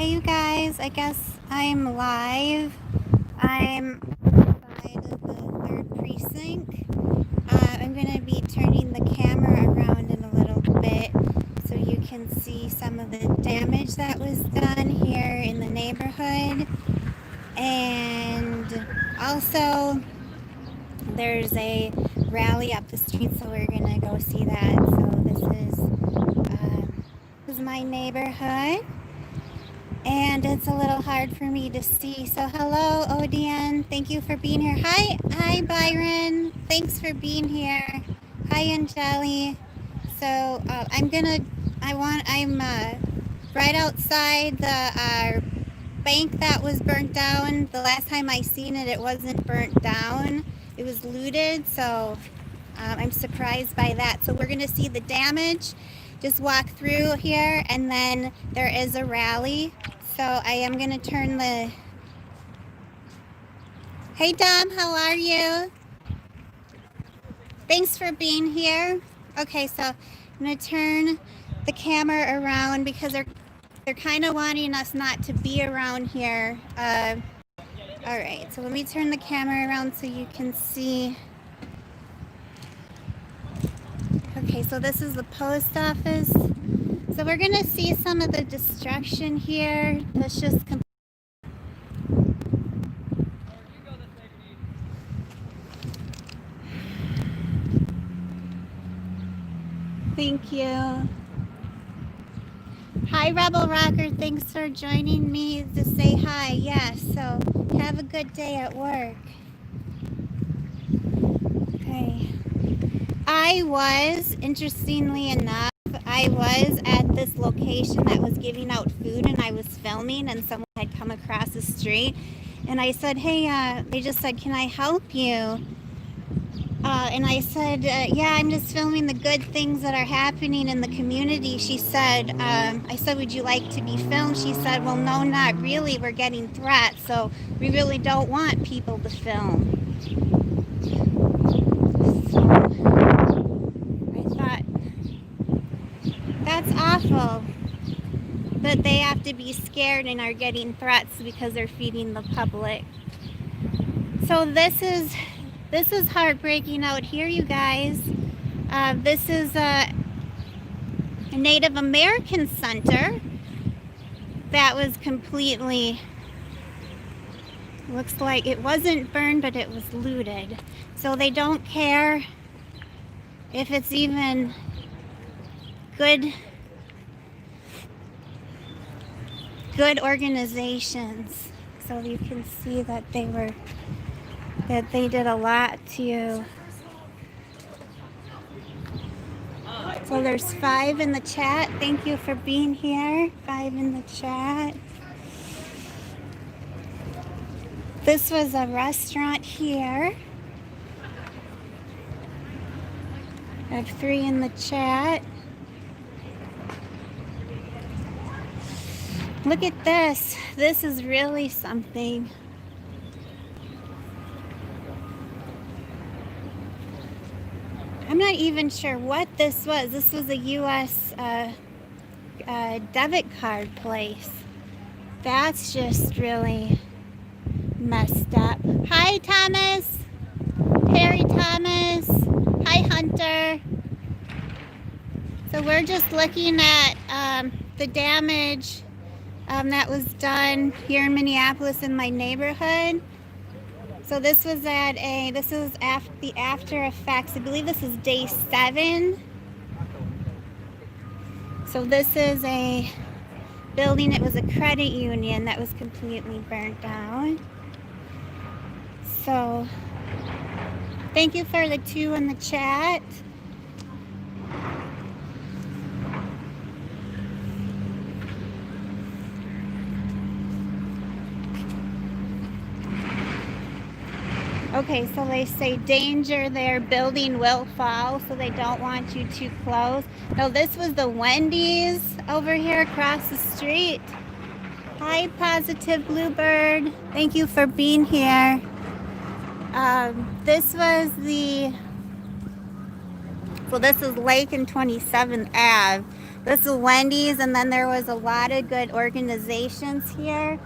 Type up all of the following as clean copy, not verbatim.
Hey you guys, I guess I'm live. I'm outside of the 3rd precinct. I'm going to be turning the camera around in a little bit so you can see some of the damage that was done here in the neighborhood. And also, there's a rally up the street, so we're going to go see that. So this is my neighborhood. And it's a little hard for me to see. So hello, Odian. Thank you for being here. Hi, Byron. Thanks for being here. Hi, Angeli. So I'm right outside the bank that was burnt down. The last time I seen it, it wasn't burnt down. It was looted. So I'm surprised by that. So we're gonna see the damage. Just walk through here, and then there is a rally. So I am gonna turn the... Hey Dom, how are you? Thanks for being here. Okay, so I'm gonna turn the camera around because they're kind of wanting us not to be around here. All right, so let me turn the camera around so you can see. Okay, so this is the post office. So we're gonna see some of the destruction here. Let's just thank you. Hi, Rebel Rocker. Thanks for joining me to say hi. Yes, so have a good day at work. Okay. Interestingly enough, I was at this location that was giving out food, and I was filming, and someone had come across the street, and I said, hey, they just said, can I help you? And I said, yeah, I'm just filming the good things that are happening in the community. She said, I said, would you like to be filmed? She said, well, no, not really. We're getting threats, so we really don't want people to film. So I thought, that's awful that they have to be scared and are getting threats because they're feeding the public. So this is heartbreaking out here, you guys. This is a Native American center that was completely, looks like it wasn't burned, but it was looted. So they don't care if it's even good organizations. So you can see that they did a lot to... So there's 5 in the chat. Thank you for being here. 5 in the chat. This was a restaurant here. I have 3 in the chat. Look at this. This is really something. I'm not even sure what this was. This was a U.S. Debit card place. That's just really messed up. Hi, Thomas. Harry Thomas. Hi, Hunter. So we're just looking at the damage that was done here in Minneapolis in my neighborhood. So this was the after effects. I believe this is day 7. So this is a building. It was a credit union that was completely burnt down. So thank you for the 2 in the chat. Okay, so they say danger, their building will fall, so they don't want you too close. No, this was the Wendy's over here across the street. Hi, Positive Bluebird. Thank you for being here. This is Lake and 27th Ave. This is Wendy's, and then there was a lot of good organizations here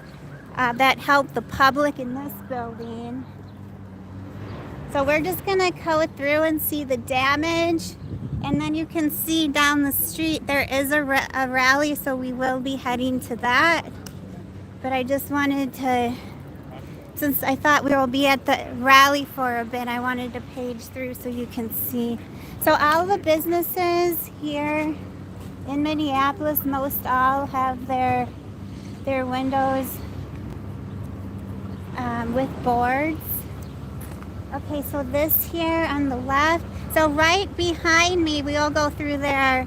that help the public in this building. So we're just gonna go through and see the damage, and then you can see down the street there is a rally, so we will be heading to that. But I just wanted to, since I thought we will be at the rally for a bit, I wanted to page through so you can see. So all the businesses here in Minneapolis, most all have their windows with boards. Okay, so this here on the left, so right behind me, we'll go through there.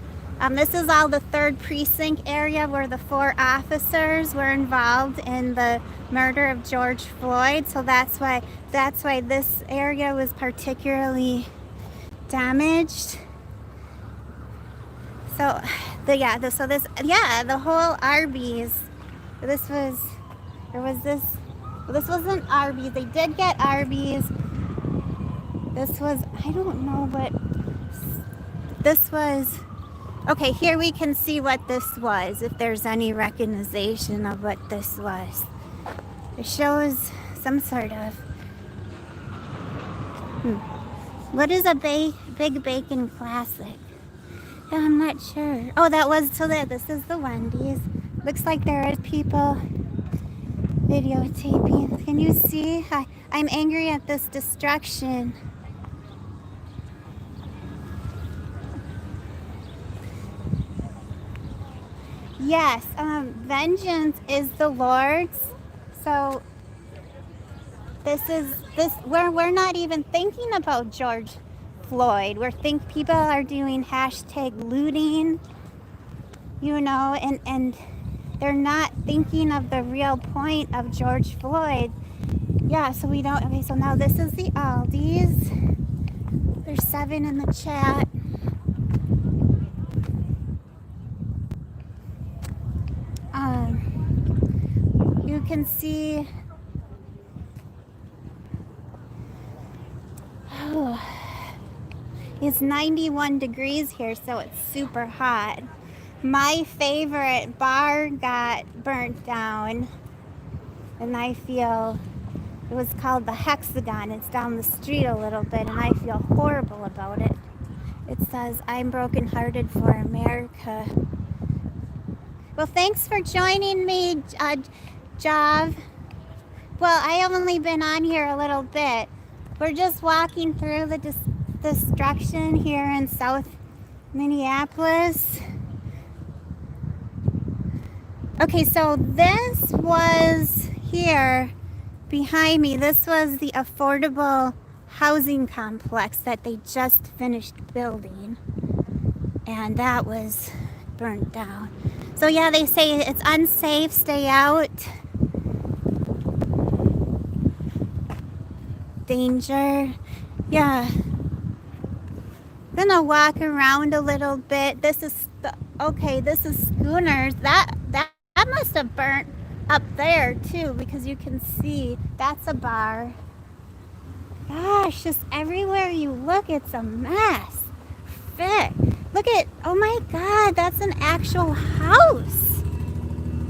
This is all the 3rd Precinct area where the 4 officers were involved in the murder of George Floyd. So that's why this area was particularly damaged. So the whole Arby's. This wasn't Arby's. They did get Arby's. This was, I don't know what this was. Okay, here we can see what this was, if there's any recognition of what this was. It shows some sort of, what is a Big Bacon Classic? Yeah, I'm not sure. Oh, this is the Wendy's. Looks like there is people videotaping. Can you see? I'm angry at this destruction. Yes, vengeance is the Lord's. So we're not even thinking about George Floyd. People are doing #looting, and they're not thinking of the real point of George Floyd. Yeah, so we don't. Okay, so now this is the Aldi's. There's 7 in the chat. You can see, it's 91 degrees here, so it's super hot. My favorite bar got burnt down, and I feel, it was called the Hexagon. It's down the street a little bit, and I feel horrible about it. It says, "I'm brokenhearted for America." Well, thanks for joining me, Jav. Well, I have only been on here a little bit. We're just walking through the destruction here in South Minneapolis. Okay, so this was here behind me. This was the affordable housing complex that they just finished building, and that was burnt down. So yeah, they say it's unsafe, stay out. Danger. Yeah. Gonna walk around a little bit. This is Schooners. That must have burnt up there too, because you can see that's a bar. Gosh, just everywhere you look, it's a mess. Thick. Look at, oh my God, that's an actual house.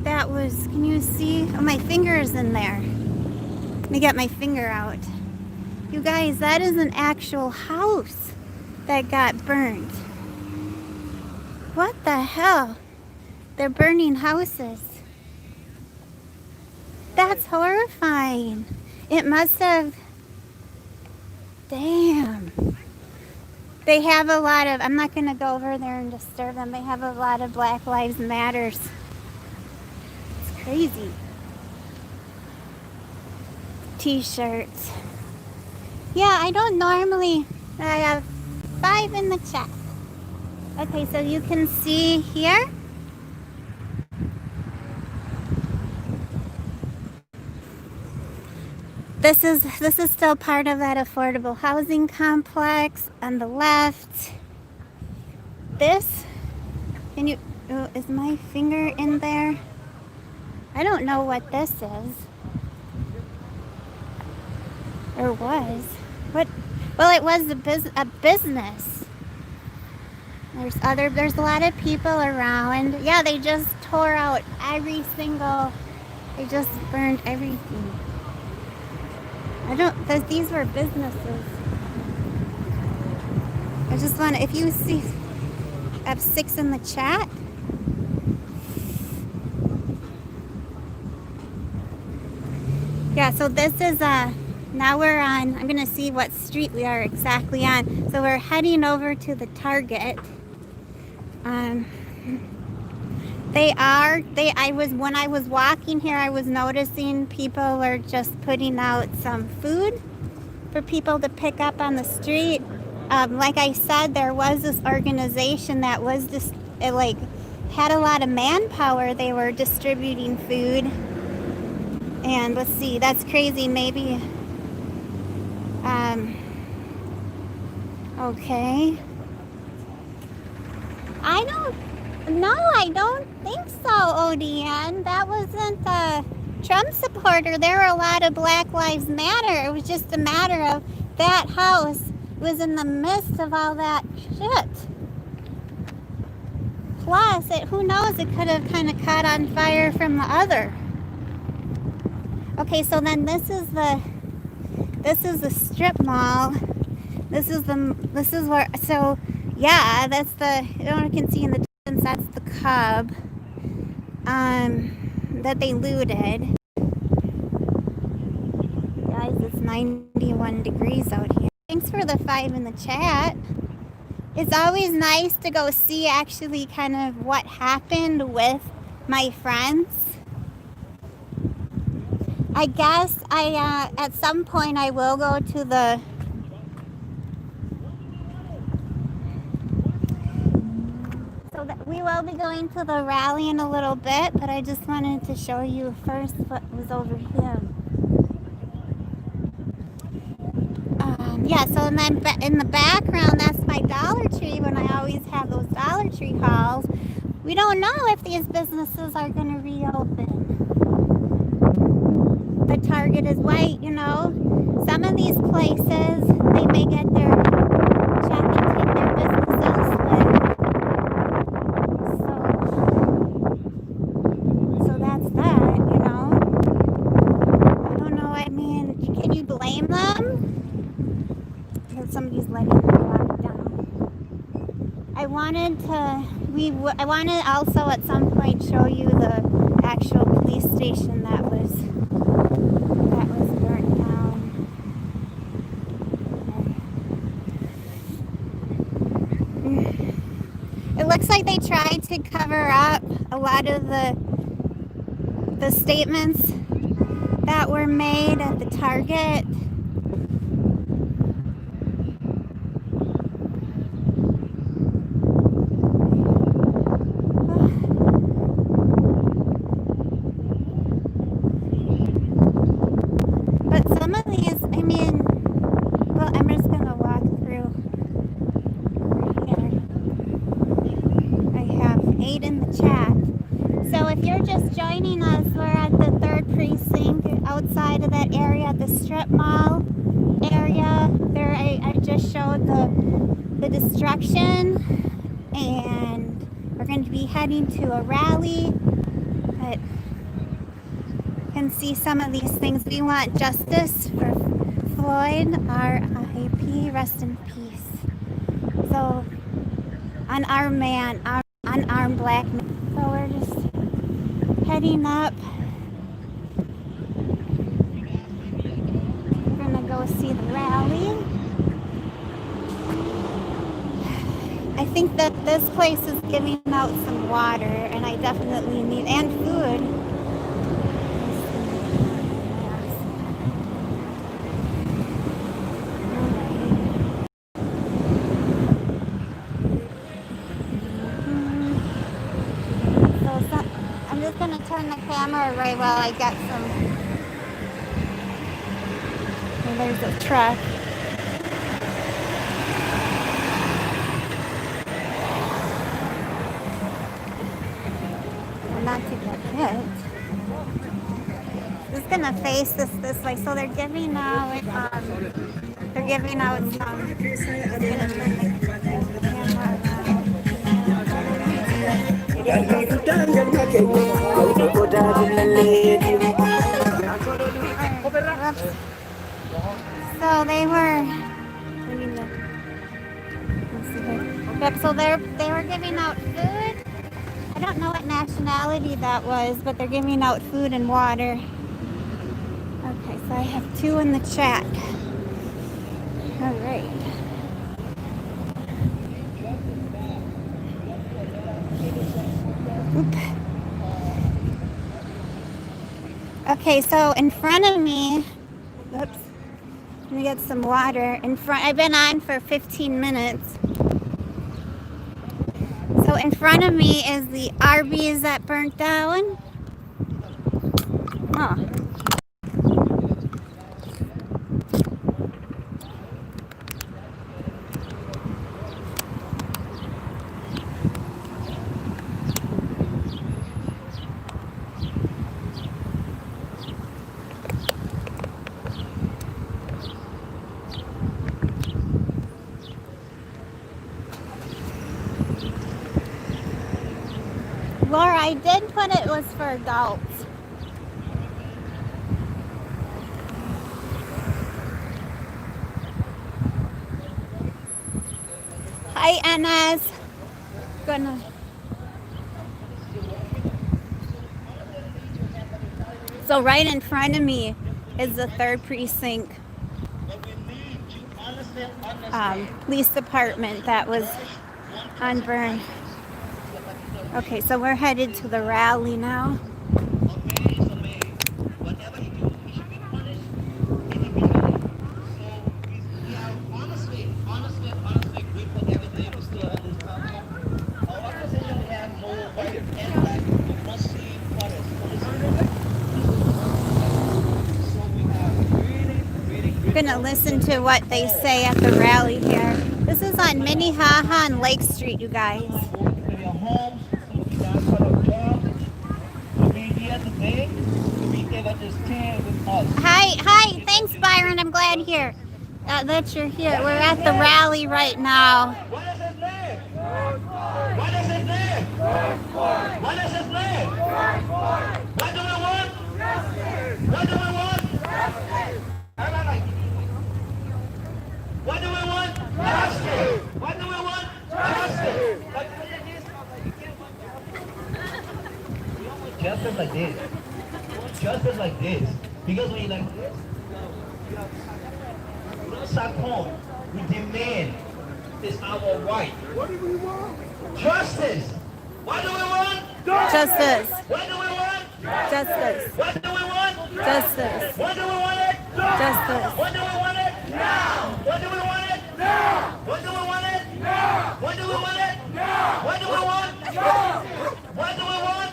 That was, can you see? Oh, my finger's in there. Let me get my finger out. You guys, that is an actual house that got burned. What the hell? They're burning houses. That's horrifying. It must have, damn. They have a lot of, I'm not going to go over there and disturb them. They have a lot of Black Lives Matters. It's crazy. T-shirts. Yeah, I don't normally, I have 5 in the chat. Okay, so you can see here. This is still part of that affordable housing complex on the left. This, can you, is my finger in there? I don't know what this is. Or was. What? Well, it was a business. There's a lot of people around. Yeah, they just tore out every single, they just burned everything. These were businesses. I just want to, if you see F6 in the chat. Yeah, so this is now we're on, I'm gonna see what street we are exactly on. So we're heading over to the Target. When I was walking here, I was noticing people were just putting out some food for people to pick up on the street. Like I said, there was this organization that was just, had a lot of manpower. They were distributing food. And let's see, that's crazy. Maybe, okay. I don't think so, ODN. That wasn't a Trump supporter. There were a lot of Black Lives Matter. It was just a matter of that house was in the midst of all that shit. Plus, who knows, it could have kind of caught on fire from the other. Okay, so then this is the strip mall. This is where, so yeah, that's the, I don't know if you can see in the distance, that's the Cub that they looted. Guys, it's 91 degrees out here. Thanks for the 5 in the chat. It's always nice to go see actually kind of what happened with my friends. I guess at some point I will go to the we will be going to the rally in a little bit, but I just wanted to show you first what was over here. Yeah, so then in the background, that's my Dollar Tree when I always have those Dollar Tree hauls. We don't know if these businesses are going to reopen. The Target is white, you know. Some of these places, they may get their check and take their business elsewhere. So that's that, you know. I don't know, I mean, can you blame them? Because somebody's letting me walk down. I wanted to also at some point show you the actual police station that was burnt down. It looks like they tried to cover up a lot of the statements that were made at the Target. But some of these, I mean, well, I'm just gonna walk through here. I have 8 in the chat. So if you're just joining us, we're at the 3rd Precinct, outside of that area, at the strip mall area. There, I just showed the destruction, and we're going to be heading to a rally. But you can see some of these things. We want justice for Floyd, R.I.P., rest in peace. So, unarmed man, unarmed black man. So we're just heading up. We're gonna go see the rally. I think that this place is giving out some water, and I definitely need, and food. I'm just gonna turn the camera right while I get some. Oh, there's a truck. Not to get hit. Just gonna face this way. So they're giving out some. I'm gonna turn the camera around. Whoops. So they were. Let's see here. Yep. So they were giving out food. I don't know what nationality that was, but they're giving out food and water. Okay, so I have 2 in the chat. All right. Oop. Okay, so in front of me, oops, let me get some water. In front, I've been on for 15 minutes. So in front of me is the Arby's that burnt down. Oh. Laura, I did put it was for adults. Hi, Anna's. Gonna. So right in front of me is the 3rd Precinct police department that was on burn. Okay, so we're headed to the rally now. We're gonna listen to what they say at the rally here. This is on Minnehaha and Lake Street, you guys. Hi, thanks Byron, I'm glad here that you're here. We're at the rally right now. What is his name? What is his name? What is his name? What do we want? What do we want? What do we want? Justice. What do we want? Justice. Justice like this. Justice like this. Because when you like this, we don't stop home. We demand it's our right. What do we want? Justice. What do we want? Justice. What do we want? Justice. What do we want? Justice. What do we want it? Justice. What do we want it? Now. What do we want it? Now. What do we want it? Now. What do we want it? Now. What do we want? What do we want?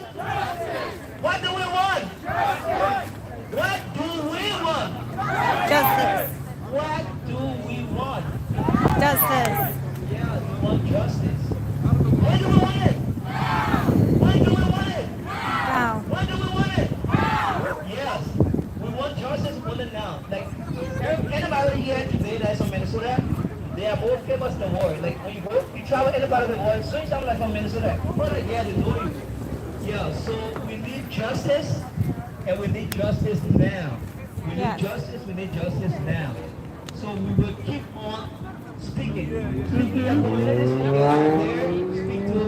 What do we want? What do we want? Justice. What do we want? Justice. Yeah, we want justice. What do we want it? What do we want it? Wow. What do we want it? Yes, we want justice more than now. Like, anybody here today that's from Minnesota, they are more famous than the world. Like, when you go, you travel anybody in the world, so you sound like from Minnesota. But yeah, they know you. Yeah, so we need justice, and we need justice now. We need justice, we need justice now. So we will keep on speaking. Speak to your communities, speak to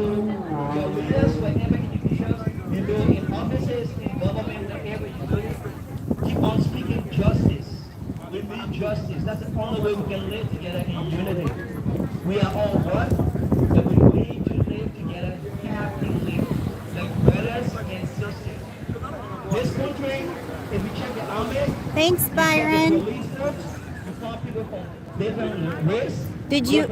your leaders, wherever you do, in offices, in government, wherever you do. Keep on speaking justice. We need justice. That's the only way we can live together in unity. We are all one, but we need to live together happily, like brothers and sisters. This country, if you check the army, Thanks, Byron. Did you?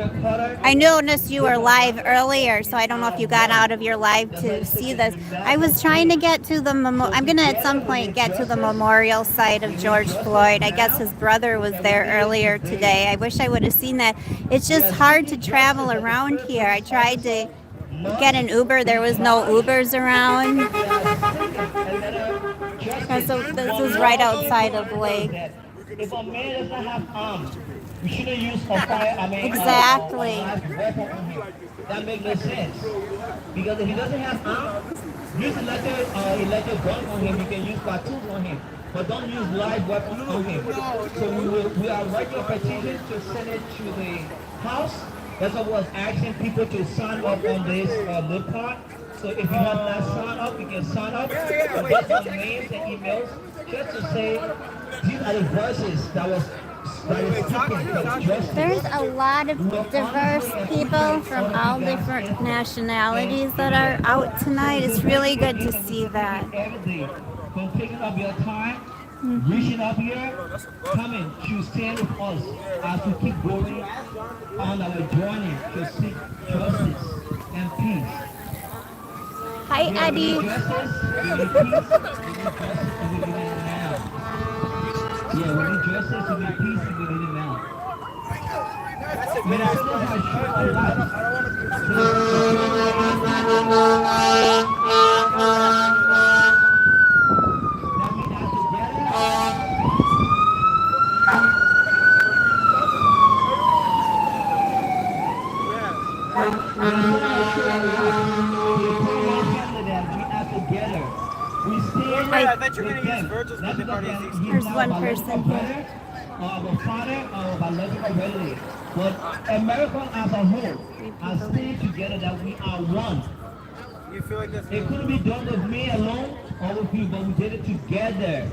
I noticed you were live earlier, so I don't know if you got out of your live to see this. I was trying to get to the I'm gonna at some point get to the memorial site of George Floyd. I guess his brother was there earlier today. I wish I would have seen that. It's just hard to travel around here. I tried to get an Uber. There was no Ubers around. So this is right outside of Lake. If a man does not have arms, We shouldn't use a fire, Exactly. a live weapon on him. That makes no sense. Because if he doesn't have arms, use electric gun on him. You can use cartouches on him. But don't use live weapons on him. So we are writing a petition to send it to the House. That's what was asking people to sign up on this loop card. So if you have not signed up, you can sign up. Get some names and emails just to say these are the verses that was speaking of justice. There's a lot of diverse people from all different nationalities that are out tonight. It's really good to see that. For taking up your time, reaching up here, coming to stand with us as we keep going on our journey to seek justice and peace. Hi, Eddie. Justice, we need peace, we need justice, and we need it now. Yeah, we need justice, we need peace, and we need it now. Minnesota has shown a lot. There's one person here. Our father, our biological relative. But America as a whole has stayed together that we are one. You feel like that's It couldn't be done with me alone or with you, but we did it together.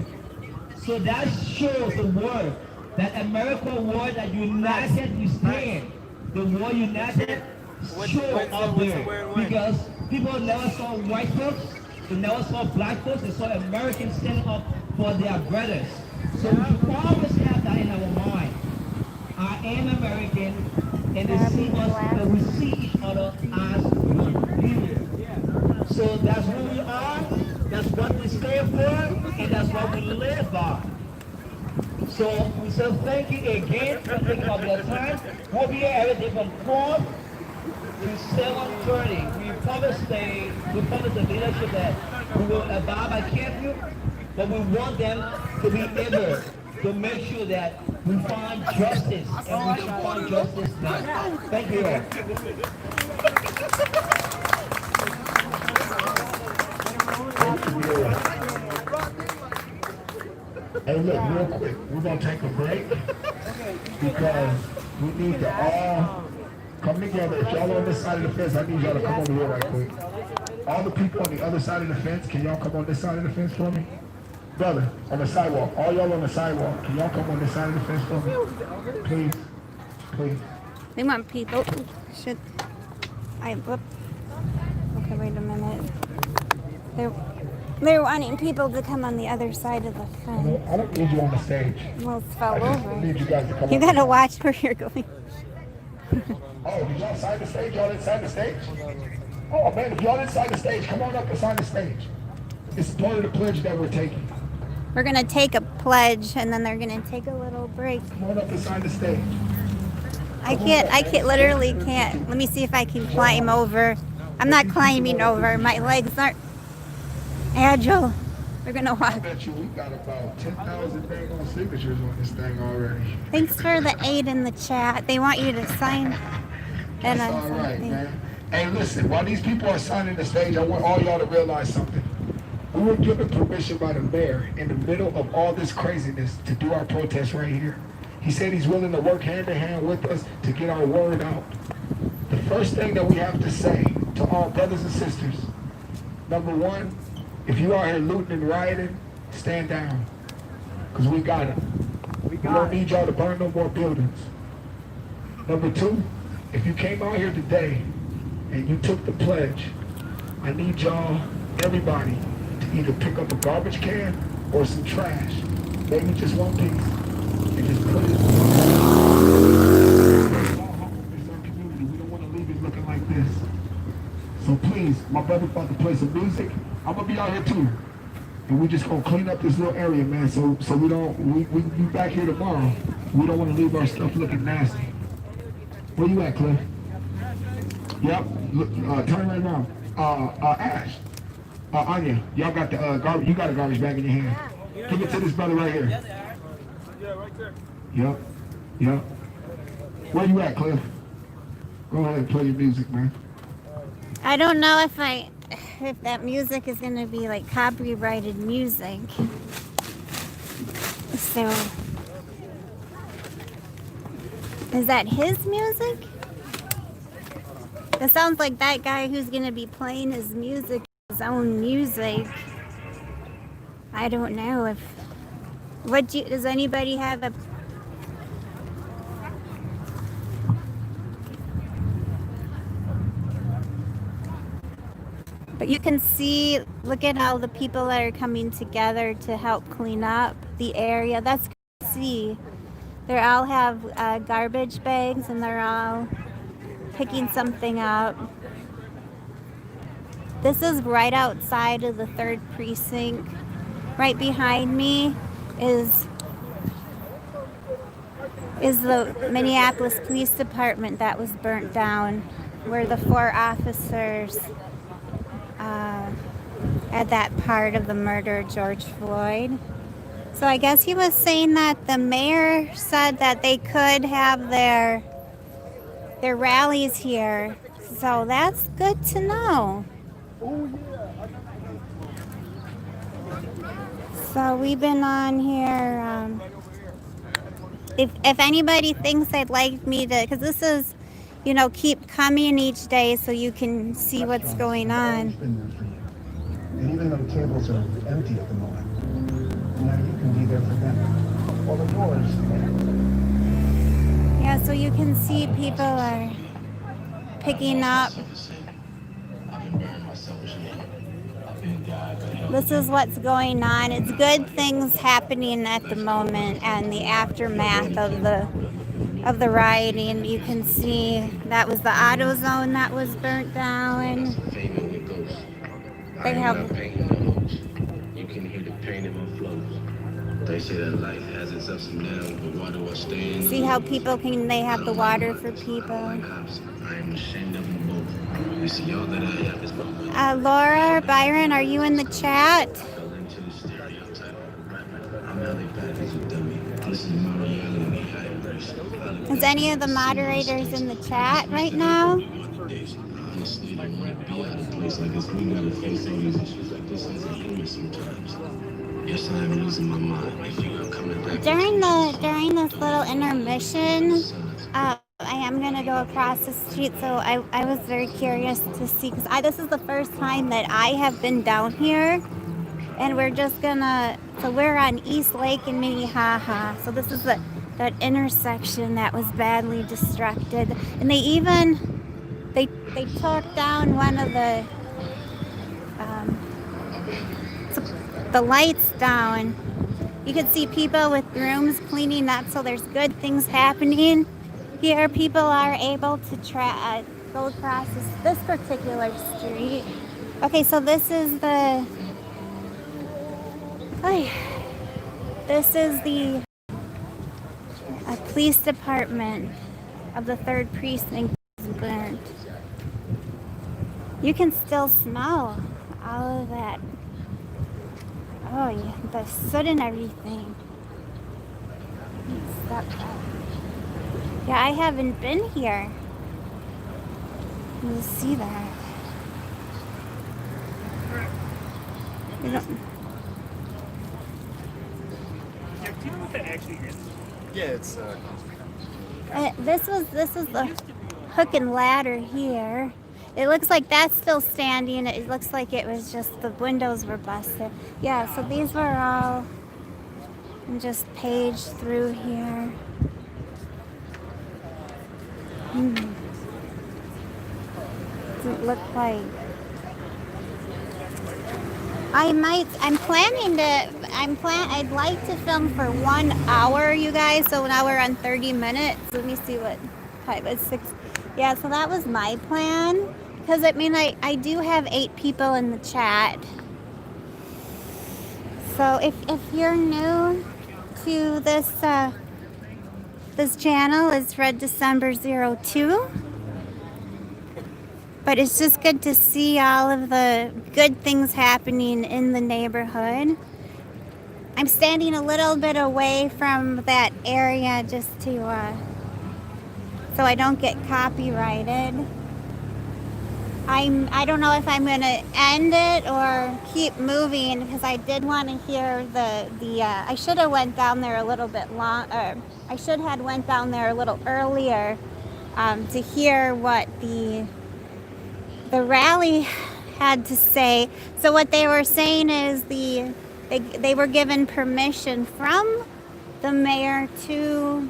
So that shows the word that America word that united we stand. The word united show up there because people never saw white folks, they never saw black folks, they saw Americans standing up for their brothers. So we should always have that in our mind. I am American, and they see us, and we see each other as one people. So that's who we are, that's what we stand for, and that's what we live by. So we say thank you again for taking up your time. We'll be here every day from 4 to 7:30. We promise the leadership that we will abide by curfew, but we want them to be able to make sure that we find justice, and we should find justice now. Thank you. Hey, look, real quick, we're going to take a break because we need to all come together. If y'all on this side of the fence, I need y'all to come over here right quick. All the people on the other side of the fence, can y'all come on this side of the fence for me? Brother, on the sidewalk, all y'all on the sidewalk, can y'all come on this side of the fence for me? Please, please. They want people. Should I? Whoop. Okay, wait a minute. They're wanting people to come on the other side of the fence. I don't need you on the stage. Well, it's fell I just over. need you guys to come You on. gotta watch where you're going. Oh, did y'all sign the stage? Y'all didn't sign the stage? Oh, man, if y'all didn't sign the stage, come on up and sign the stage. It's part of the pledge that we're taking. We're gonna take a pledge, and then they're gonna take a little break. Come on up and sign the stage. I can't, literally can't. Let me see if I can climb over. I'm not climbing over. My legs aren't agile. We're gonna I walk. bet you we got about 10,000 dang on signatures on this thing already. Thanks for the aid in the chat. They want you to sign and That's on all right, something. man. Hey, listen, while these people are signing the stage, I want all y'all to realize something. We were given permission by the mayor in the middle of all this craziness to do our protest right here. He said he's willing to work hand in hand with us to get our word out. The first thing that we have to say to all brothers and sisters, number one, if you are here looting and rioting, stand down, because we got it. We don't need y'all to burn no more buildings. Number two, if you came out here today and you took the pledge, I need y'all, everybody, to either pick up a garbage can or some trash, maybe just one piece, and just put it in our community. We don't want to leave it looking like this. So please, my brother about to play some music. I'm gonna be out here too, and we just gonna clean up this little area, man. So we be back here tomorrow. We don't want to leave our stuff looking nasty. Where you at, Cliff? Yep. Look, turn right around. Ash. Anya, y'all got the garbage. You got a garbage bag in your hand. Give it to this brother right here. Yeah, right there. Yep. Yep. Where you at, Cliff? Go ahead and play your music, man. I don't know if that music is gonna be like copyrighted music. So is that his music? It sounds like that guy who's gonna be playing his music, his own music. I don't know if does anybody have a but you can see, look at all the people that are coming together to help clean up the area. That's good to see. They all have garbage bags and they're all picking something up. This is right outside of the 3rd precinct. Right behind me is the Minneapolis Police Department that was burnt down, where the 4 officers at that part of the murder of George Floyd. So I guess he was saying that the mayor said that they could have their rallies here. So that's good to know. So we've been on here. If anybody thinks they'd like me to, because this is, keep coming each day so you can see what's going on. And even though tables are empty at the moment, you can be there for them. Well, the doors. Yeah, so you can see people are picking up. This is what's going on. It's good things happening at the moment and the aftermath of the rioting. You can see that was the auto zone that was burnt down. They have. You can hear the pain in my flows. They say that life has its ups and downs, but water will stay in. See how people they have the water for people. I am ashamed of them both. You see, all that I have is Laura, Byron, are you in the chat? Is any of the moderators in the chat right now? Honestly, don't want to be out of place like this. We gotta face all these issues like this as a human sometimes. Yes, I am losing my mind. If you are coming back During this little intermission, I am gonna go across the street. So I was very curious to see, because this is the first time that I have been down here, and we're just gonna. So we're on East Lake in Minnehaha. So this is that intersection that was badly destructed, and they took down one of the lights down. You can see people with brooms cleaning up, so there's good things happening here. People are able to go across this particular street. Okay, so this is the police department of the 3rd precinct is burnt. You can still smell all of that. Oh yeah, the soot and everything. Stop that. Yeah, I haven't been here. You'll see that. You don't. Do you know what that actually is? Yeah, it's This was the hook and ladder here. It looks like that's still standing. It looks like it was just the windows were busted. Yeah, so these were all just paged through here. Doesn't look like. I'd like to film for 1 hour, you guys. So now we're on 30 minutes. Let me see what time it's 6. Yeah, so that was my plan. Because I do have 8 people in the chat. So if you're new to this channel, it's Red December 02. But it's just good to see all of the good things happening in the neighborhood. I'm standing a little bit away from that area just to so I don't get copyrighted. I don't know if I'm gonna end it or keep moving, because I did want to hear I should have went down there a little bit I should have went down there a little earlier to hear what the rally had to say. So what they were saying is they were given permission from the mayor to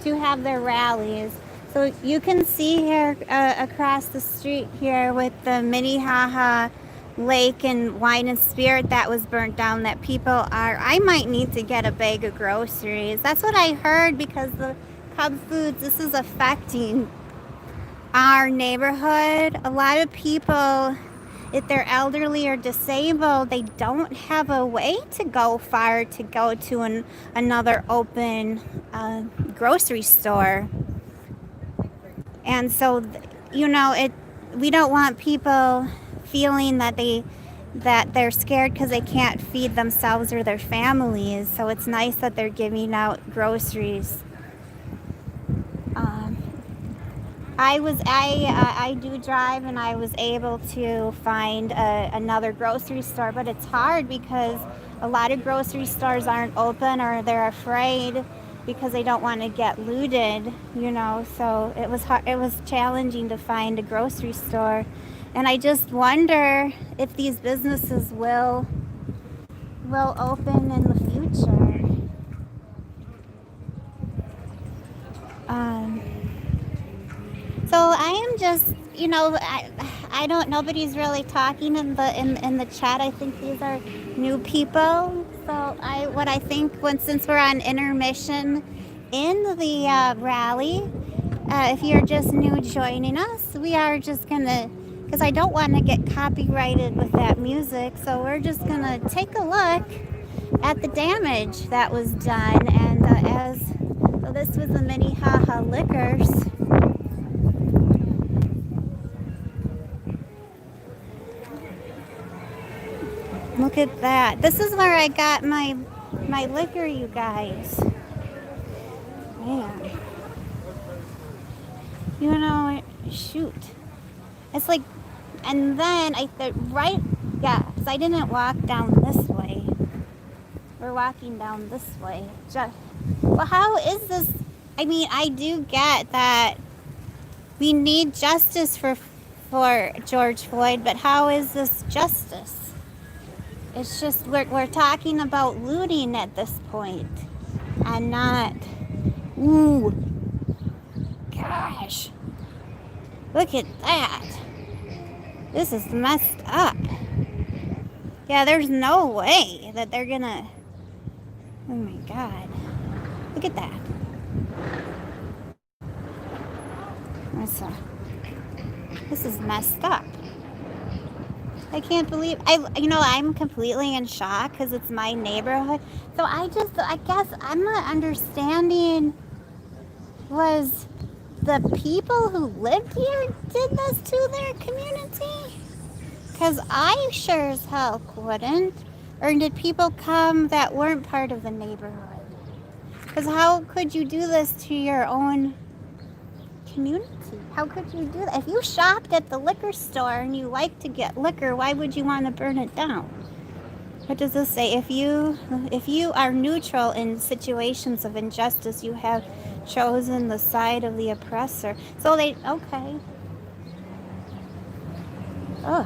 have their rallies. So you can see here across the street here with the Minnehaha Lake and Wine and Spirit that was burnt down, that I might need to get a bag of groceries. That's what I heard, because the Cub Foods, this is affecting our neighborhood. A lot of people, if they're elderly or disabled, they don't have a way to go far to go to another open grocery store. And so, we don't want people feeling that they're scared because they can't feed themselves or their families. So it's nice that they're giving out groceries. I do drive, and I was able to find another grocery store, but it's hard because a lot of grocery stores aren't open, or they're afraid because they don't want to get looted, so it was hard. It was challenging to find a grocery store, and I just wonder if these businesses will open in the future. So I am just, I don't. Nobody's really talking in the chat. I think these are new people. So since we're on intermission in the rally, if you're just new joining us, we are just gonna, because I don't want to get copyrighted with that music. So we're just gonna take a look at the damage that was done, and so this was the Minnehaha Liquors. Look at that. This is where I got my liquor, you guys. Man. Shoot. It's like, and then because I didn't walk down this way. We're walking down this way. Well, how is this? I do get that we need justice for George Floyd, but how is this justice? It's just, we're talking about looting at this point, and not, ooh, gosh, look at that. This is messed up. Yeah, there's no way that they're gonna, oh my God, look at that. This is messed up. I can't believe, I'm completely in shock because it's my neighborhood. So I guess I'm not understanding, was the people who lived here did this to their community? Because I sure as hell wouldn't. Or did people come that weren't part of the neighborhood? Because how could you do this to your own community? How could you do that? If you shopped at the liquor store and you like to get liquor, why would you want to burn it down? What does this say? If you are neutral in situations of injustice, you have chosen the side of the oppressor. So okay. Oh.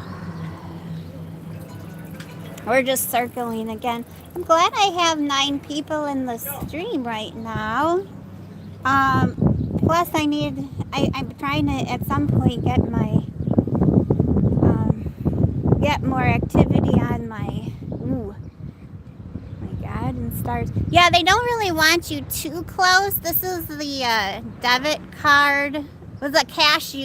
We're just circling again. I'm glad I have 9 people in the stream right now. Plus I'm trying to at some point get get more activity on my, God, and stars. Yeah, they don't really want you too close. This is the debit card, was a cash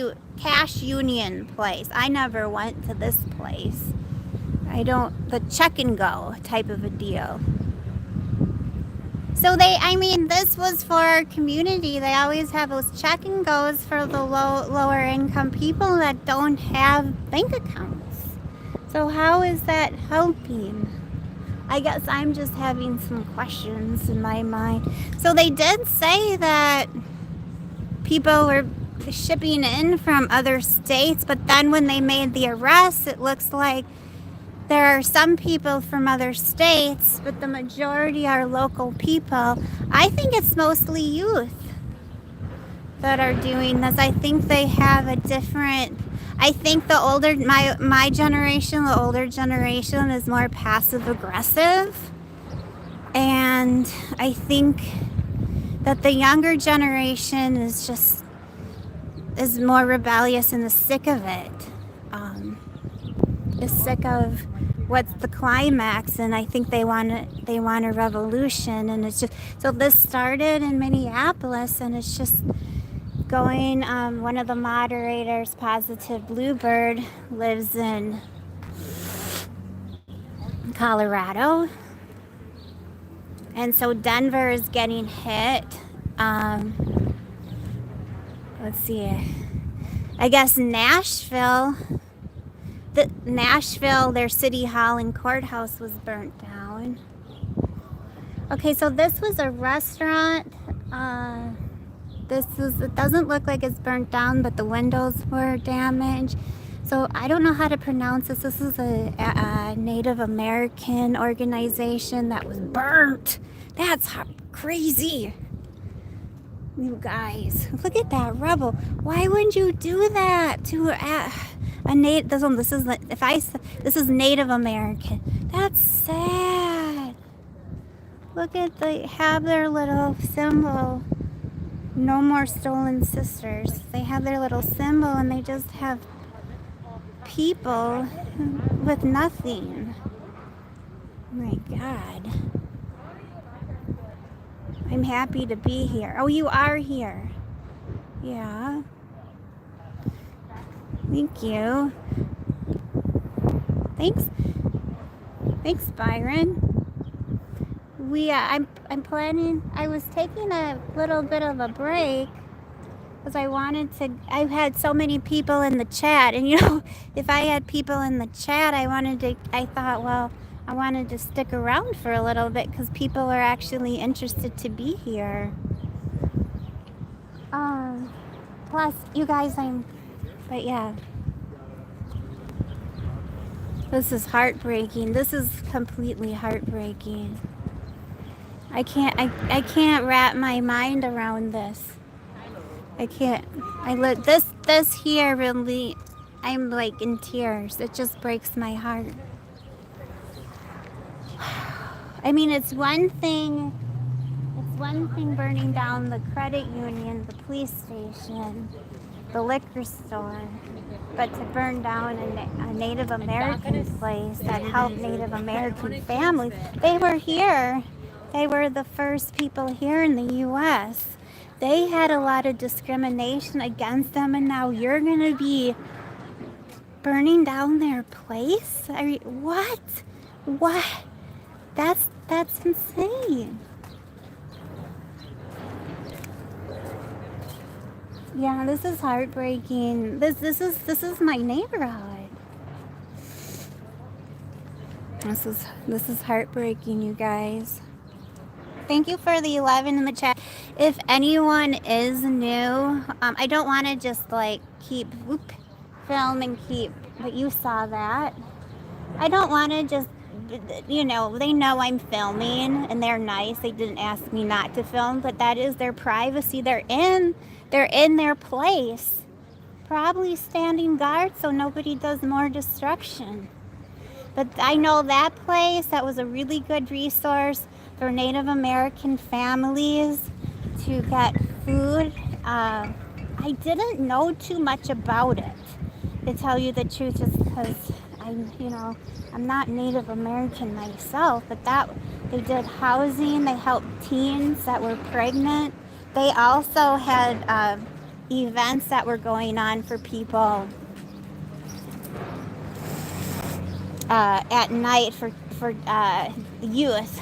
union place. I never went to this place. The check and go type of a deal. So this was for our community. They always have those check and goes for the lower income people that don't have bank accounts. So how is that helping? I guess I'm just having some questions in my mind. So they did say that people were shipping in from other states, but then when they made the arrests, it looks like there are some people from other states, but the majority are local people. I think it's mostly youth that are doing this. I think they have a different, I think the older, my generation, the older generation is more passive aggressive. And I think that the younger generation is more rebellious and is sick of it. Is sick of what's the climax, and I think they want a revolution. And it's just, so this started in Minneapolis, and it's just going. One of the moderators, Positive Bluebird, lives in Colorado, and so Denver is getting hit. Let's see, I guess Nashville, their city hall and courthouse was burnt down. Okay, so this was a restaurant. It doesn't look like it's burnt down, but the windows were damaged. So I don't know how to pronounce this. This is a Native American organization that was burnt. That's crazy. You guys, look at that rubble. Why wouldn't you do that to a native? This is Native American. That's sad. Look at they have their little symbol. No more stolen sisters. They have their little symbol, and they just have people with nothing. Oh my God. I'm happy to be here. Oh, you are here. Yeah. Thank you. Thanks, Byron. I'm planning. I was taking a little bit of a break because I had so many people in the chat, and if I had people in the chat, I thought, well, I wanted to stick around for a little bit because people are actually interested to be here. Plus, you guys, but yeah. This is heartbreaking. This is completely heartbreaking. I can't wrap my mind around this. I can't. This here really, I'm like in tears. It just breaks my heart. I mean, it's one thing burning down the credit union, the police station, the liquor store, but to burn down a Native American place that helped Native American families. They were here. They were the first people here in the U.S. They had a lot of discrimination against them, and now you're going to be burning down their place? I mean, what? What? That's insane. Yeah, this is heartbreaking. This is my neighborhood. This is heartbreaking, you guys. Thank you for the 11 in the chat. If anyone is new, I don't want to just like film and keep, but you saw that. I don't want to just, they know I'm filming and they're nice. They didn't ask me not to film, but that is their privacy. They're in their place, probably standing guard so nobody does more destruction. But I know that place, that was a really good resource for Native American families to get food. I didn't know too much about it, to tell you the truth, just because I'm not Native American myself, but they did housing, they helped teens that were pregnant. They also had events that were going on for people at night for youth.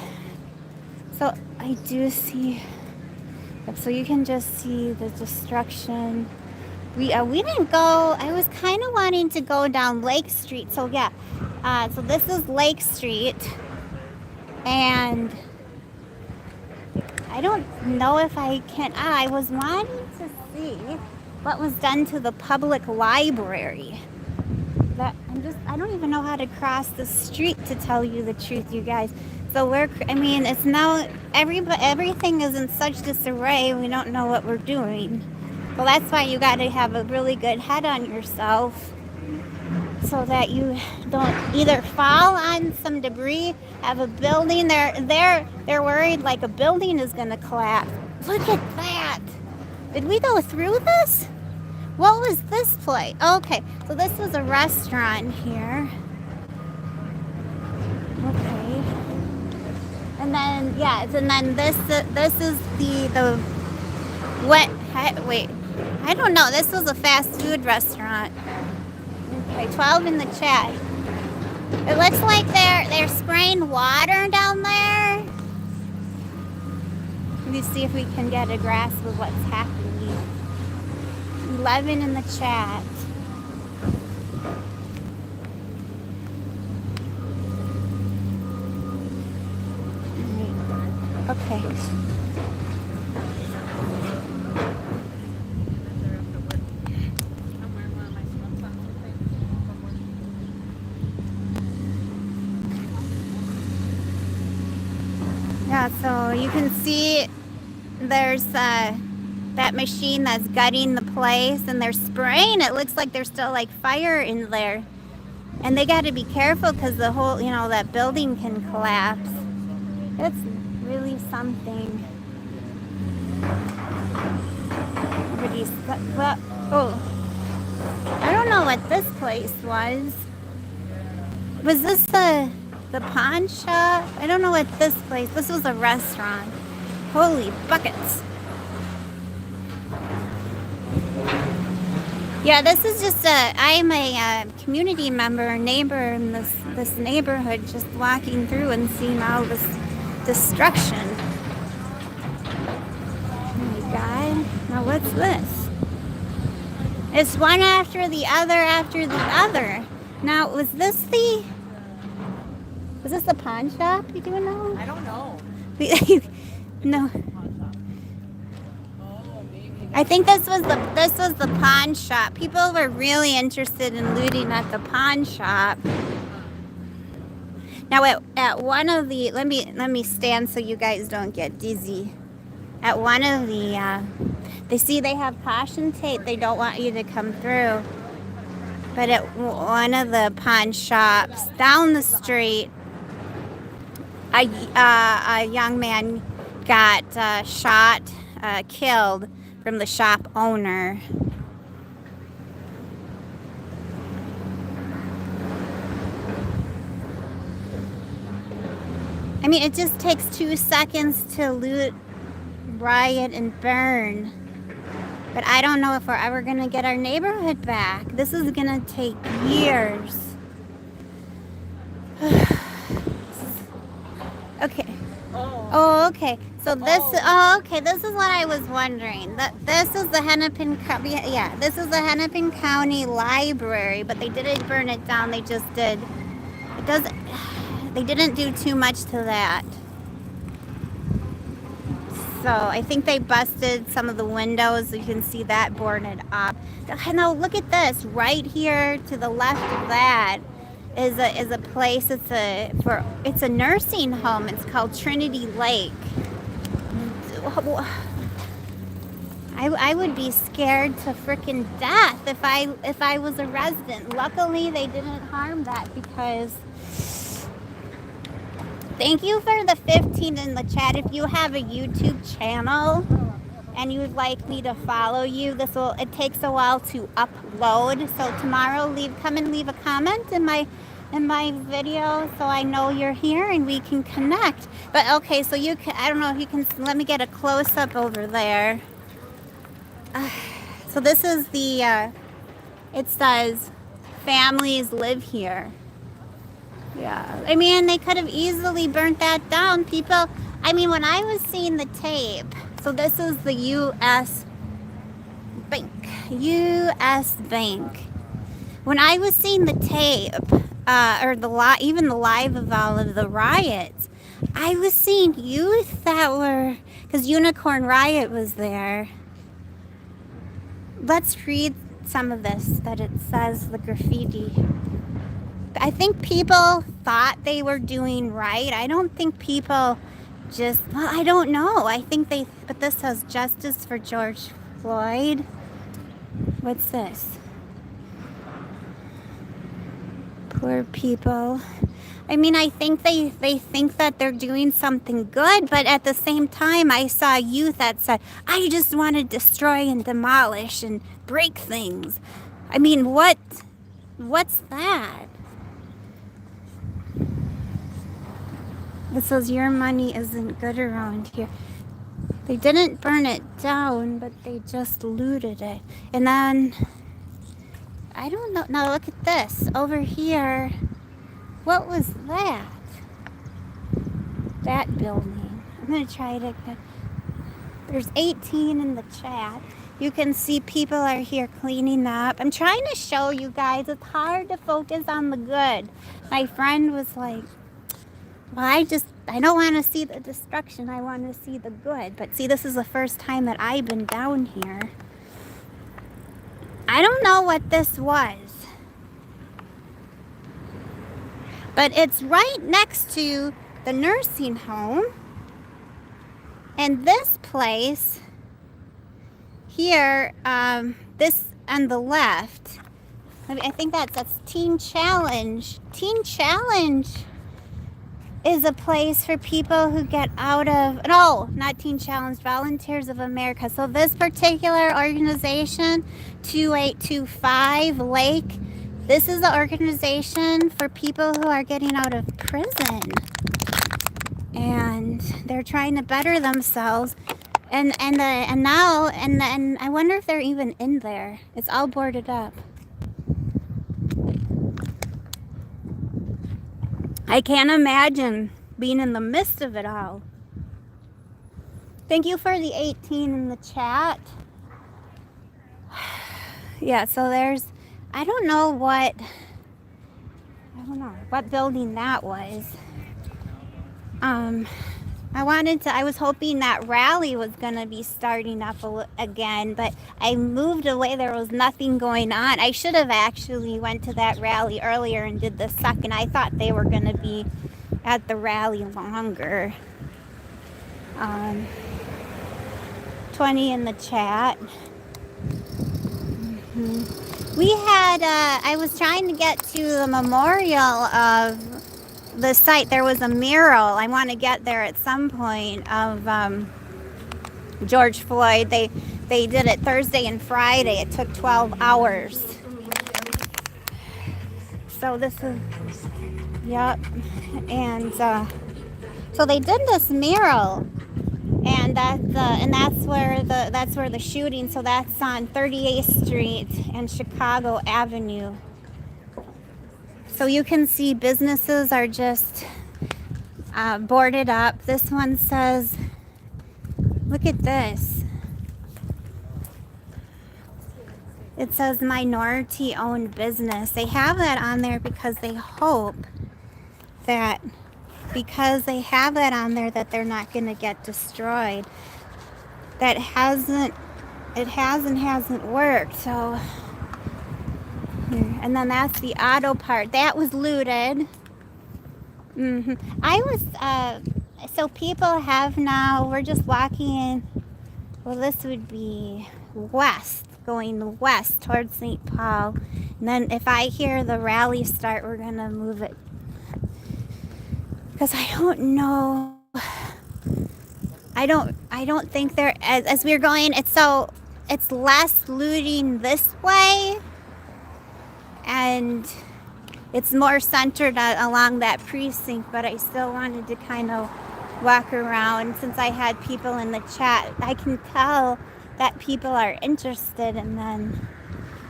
So I do see, so you can just see the destruction. We didn't go, I was kind of wanting to go down Lake Street. So yeah, so this is Lake Street, and I don't know if I can, I was wanting to see what was done to the public library. I don't even know how to cross the street, to tell you the truth, you guys. So it's now, everything is in such disarray, we don't know what we're doing. Well, that's why you got to have a really good head on yourself, so that you don't either fall on some debris, have a building. They're worried like a building is gonna collapse. Look at that. Did we go through this? What was this place? Okay, so this was a restaurant here. Okay. And then this is the what? Wait, I don't know. This was a fast food restaurant. Okay, 12 in the chat. It looks like they're spraying water down there. Let me see if we can get a grasp of what's happening. 11 in the chat. Okay. Yeah, so you can see there's that machine that's gutting the place, and they're spraying. It looks like there's still like fire in there. And they got to be careful because the whole, that building can collapse. It's really something. I don't know what this place was. Was this the pawn shop? I don't know what this place. This was a restaurant. Holy buckets. Yeah, this is just I'm a community member, neighbor in this neighborhood, just walking through and seeing all this destruction. Oh my God. Now what's this? It's one after the other. Now, was this the pawn shop? You do know? I don't know. No. I think this was the pawn shop. People were really interested in looting at the pawn shop. Now at one of the let me stand so you guys don't get dizzy. At one of the they have caution tape. They don't want you to come through. But at one of the pawn shops down the street, a young man got shot, killed from the shop owner. I mean, it just takes 2 seconds to loot, riot, and burn. But I don't know if we're ever gonna get our neighborhood back. This is gonna take years. Okay. Oh, okay. So this, this is what I was wondering. This is the Hennepin County, this is the Hennepin County Library, but they didn't burn it down. They just did. They didn't do too much to that. So I think they busted some of the windows. You can see that boarded up. Now look at this. Right here to the left of that is a place. It's a nursing home. It's called Trinity Lake. I would be scared to frickin' death if I was a resident. Luckily they didn't harm that because. Thank you for the 15 in the chat. If you have a YouTube channel and you would like me to follow you, it takes a while to upload. So tomorrow come and leave a comment in my video so I know you're here and we can connect. But okay, so I don't know if you can let me get a close up over there. So this is it says families live here. Yeah, I mean, they could have easily burnt that down. People, I mean, when I was seeing the tape, so this is the U.S. Bank. When I was seeing the tape, even the live of all of the riots, I was seeing youth that were, because Unicorn Riot was there. let's read some of this that it says, the graffiti. I think people thought they were doing right. I don't think people just, well, I don't know. I think they, but this says justice for George Floyd. What's this? Poor people. I mean, I think they think that they're doing something good, but at the same time, I saw youth that said, I just want to destroy and demolish and break things. I mean, what's that? It says, your money isn't good around here. They didn't burn it down, but they just looted it. And then, I don't know. Now look at this. Over here, what was that? That building. I'm going to try to, there's 18 in the chat. You can see people are here cleaning up. I'm trying to show you guys. It's hard to focus on the good. My friend was like, well, I don't want to see the destruction. I want to see the good. But see, this is the first time that I've been down here. I don't know what this was. But it's right next to the nursing home. And this place here, this on the left, I think that's Teen Challenge. Teen Challenge is a place for people who get out of, no, not Teen Challenge, Volunteers of America. So this particular organization, 2825 Lake, this is the organization for people who are getting out of prison. And they're trying to better themselves. And I wonder if they're even in there. It's all boarded up. I can't imagine being in the midst of it all. Thank you for the 18 in the chat. Yeah, so there's, I don't know what building that was. I was hoping that rally was going to be starting up again, but I moved away. There was nothing going on. I should have actually went to that rally earlier and did the second. I thought they were going to be at the rally longer. 20 in the chat. We had, I was trying to get to the memorial of the site. There was a mural. I want to get there at some point of George Floyd. They did it Thursday and Friday. It took 12 hours. So this is, yep. And so they did this mural, and that's where the shooting. So that's on 38th Street and Chicago Avenue. So you can see businesses are just boarded up. This one says, look at this. It says minority-owned business. They have that on there because they hope that because they have that on there that they're not going to get destroyed. That hasn't worked. So. And then that's the auto part. That was looted. I was, so people have now, we're just walking in, well, this would be west, going west towards St. Paul. And then if I hear the rally start, we're going to move it. Because I don't know. I don't think there, as we're going, it's less looting this way. And it's more centered along that precinct, but I still wanted to kind of walk around. Since I had people in the chat, I can tell that people are interested. And then,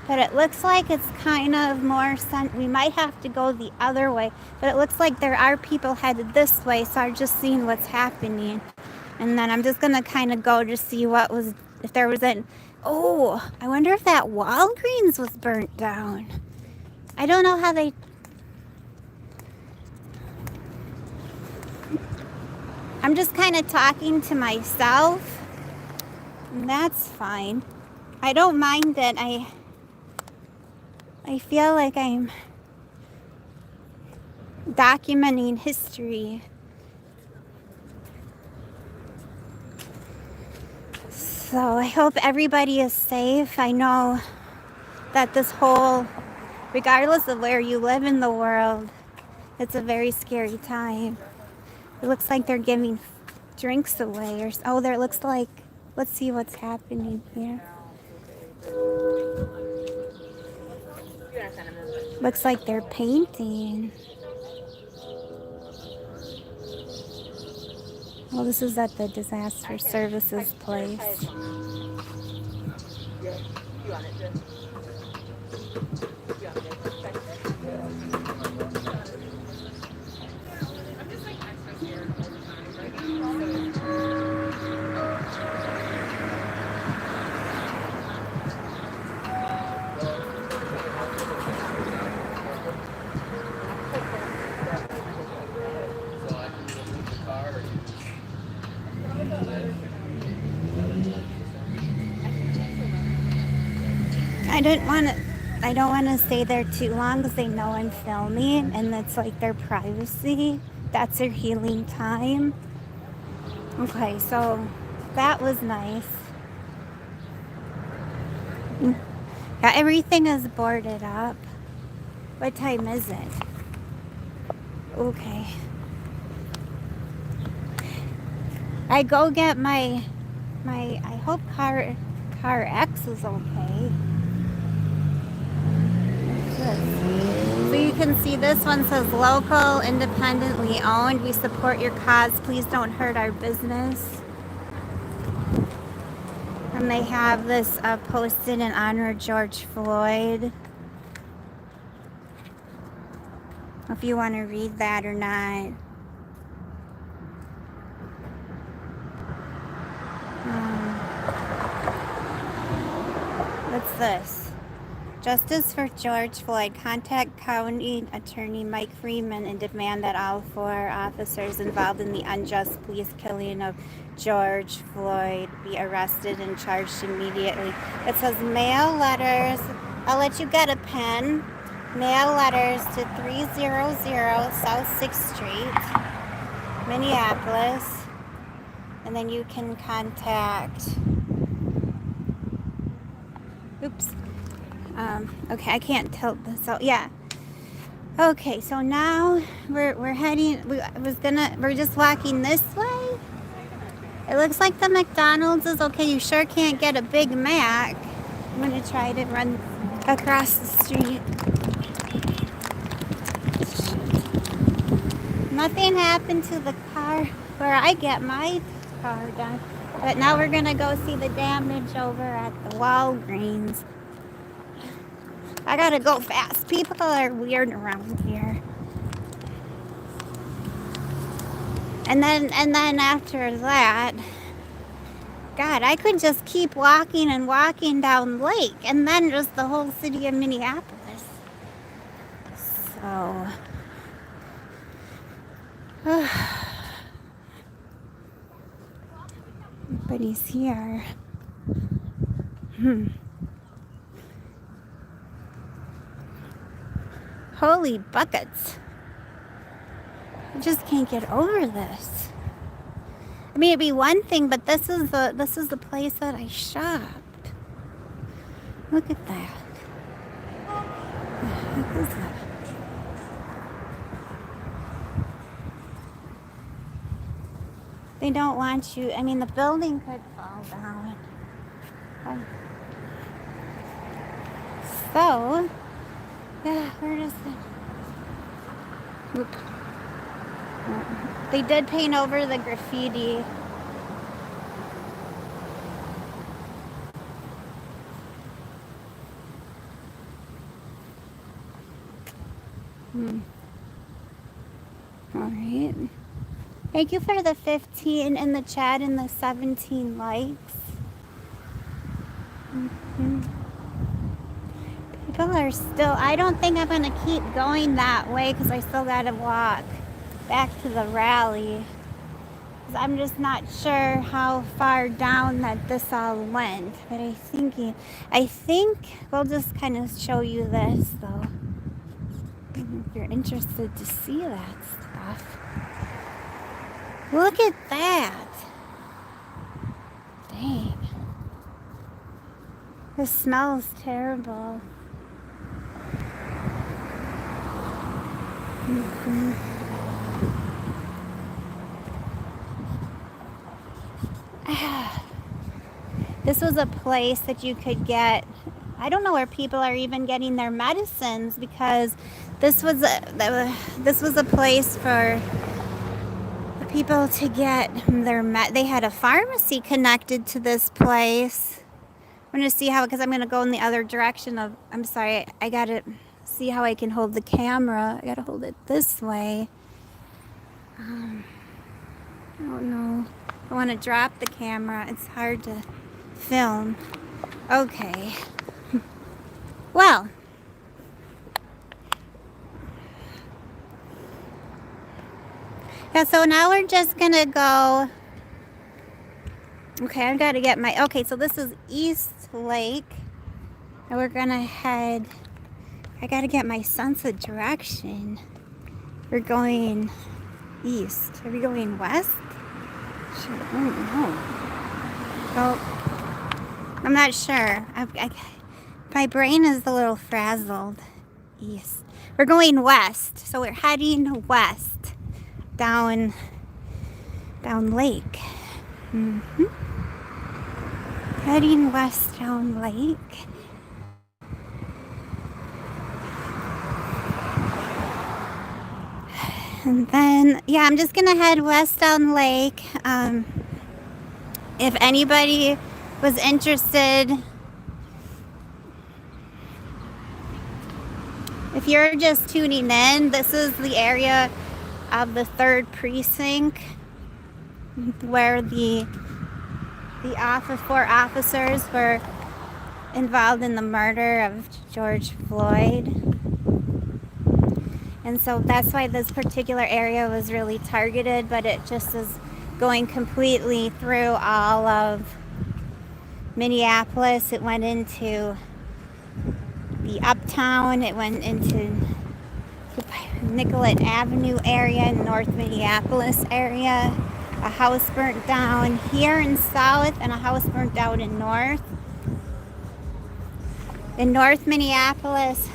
but it looks like it's kind of more we might have to go the other way, but it looks like there are people headed this way, so I'm just seeing what's happening. And then I'm just gonna kind of go to see if there was oh, I wonder if that Walgreens was burnt down. I don't know how I'm just kind of talking to myself, and that's fine. I don't mind it. I feel like I'm documenting history. So I hope everybody is safe. I know that this whole, regardless of where you live in the world, it's a very scary time. It looks like they're giving drinks away, or oh, there looks like. Let's see what's happening here. Looks like they're painting. Well, this is at the disaster services place. I don't want to stay there too long because they know I'm filming and that's like their privacy. That's their healing time. Okay, so that was nice. Yeah, everything is boarded up. What time is it? Okay. I go get my I hope car X is okay. So you can see this one says local, independently owned. We support your cause. Please don't hurt our business. And they have this posted in honor of George Floyd. If you want to read that or not. What's this? Justice for George Floyd. Contact County Attorney Mike Freeman and demand that all 4 officers involved in the unjust police killing of George Floyd be arrested and charged immediately. It says mail letters. I'll let you get a pen. Mail letters to 300 South 6th Street, Minneapolis. And then you can contact... Oops. Okay, I can't tilt this out. Yeah. Okay, so now we're heading. We're just walking this way. It looks like the McDonald's is okay. You sure can't get a Big Mac. I'm gonna try to run across the street. Nothing happened to the car where I get my car done. But now we're gonna go see the damage over at the Walgreens. I gotta go fast. People are weird around here. And then after that, God, I could just keep walking and walking down Lake and then just the whole city of Minneapolis. So, nobody's here. Holy buckets. I just can't get over this. I mean, it'd be one thing, but this is the place that I shopped. Look at that. What is that? They don't want you. I mean, the building could fall down. So, yeah, where is it? Oop. They did paint over the graffiti. All right. Thank you for the 15 in the chat and the 17 likes. People are still, I don't think I'm going to keep going that way because I still got to walk back to the rally. I'm just not sure how far down that this all went, but I think we'll just kind of show you this though, if you're interested to see that stuff. Look at that. Dang. This smells terrible. This was a place that you could get, I don't know where people are even getting their medicines, because this was a place for the people to get their they had a pharmacy connected to this place. I'm gonna see how, because I'm gonna go in the other direction of, I'm sorry, I gotta see how I can hold the camera. I gotta hold it this way. I don't know. I want to drop the camera. It's hard to film. Okay. Well. Yeah, so now we're just gonna go. Okay, I gotta get my, okay, so this is East Lake. And we're gonna head, I gotta get my sense of direction. We're going east. Are we going west? Sure, I don't know. Oh, I'm not sure. My brain is a little frazzled. East. We're going west, so we're heading west down lake. Heading west down lake. And then, yeah, I'm just gonna head west down lake. If anybody was interested, if you're just tuning in, this is the area of the 3rd Precinct where the 4 officers were involved in the murder of George Floyd. And so that's why this particular area was really targeted, but it just is going completely through all of Minneapolis. It went into the uptown, it went into the Nicollet Avenue area, North Minneapolis area. A house burnt down here in South and a house burnt down in North. In North Minneapolis,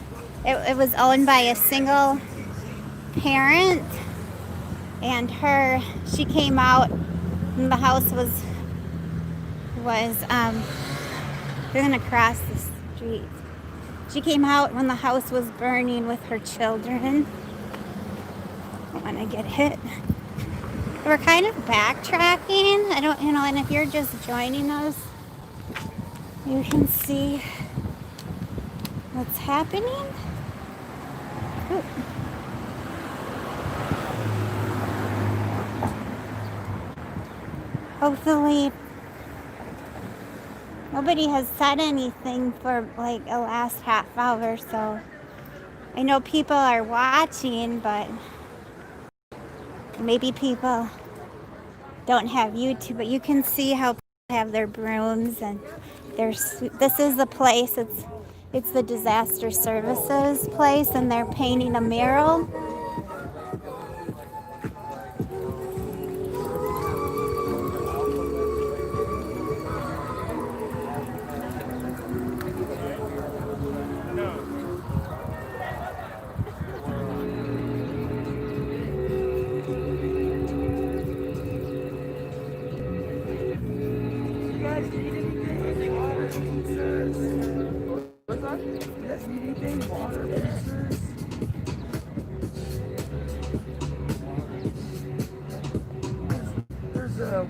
it was owned by a single parent, and she came out and the house was they're gonna cross the street. She came out when the house was burning with her children. I don't want to get hit. We're kind of backtracking. And if you're just joining us, you can see what's happening. Ooh. Hopefully nobody has said anything for like the last half hour, so I know people are watching, but maybe people don't have YouTube, but you can see how people have their brooms and this is the place, it's the disaster services place, and they're painting a mural.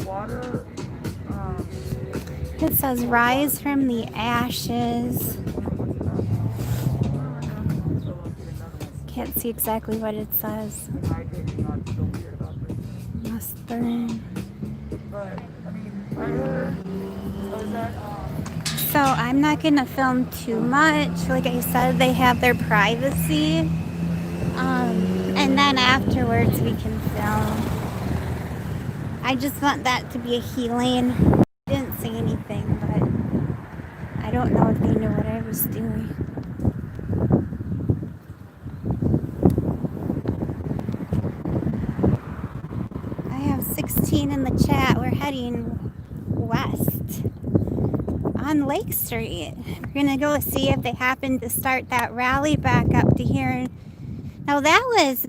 Water. It says rise from the ashes. Can't see exactly what it says. Must burn. So I'm not gonna film too much. Like I said, they have their privacy. And then afterwards we can film. I just want that to be a healing. I didn't say anything, but I don't know if they knew what I was doing. I have 16 in the chat. We're heading west on Lake Street. We're gonna go see if they happen to start that rally back up to here. Now that was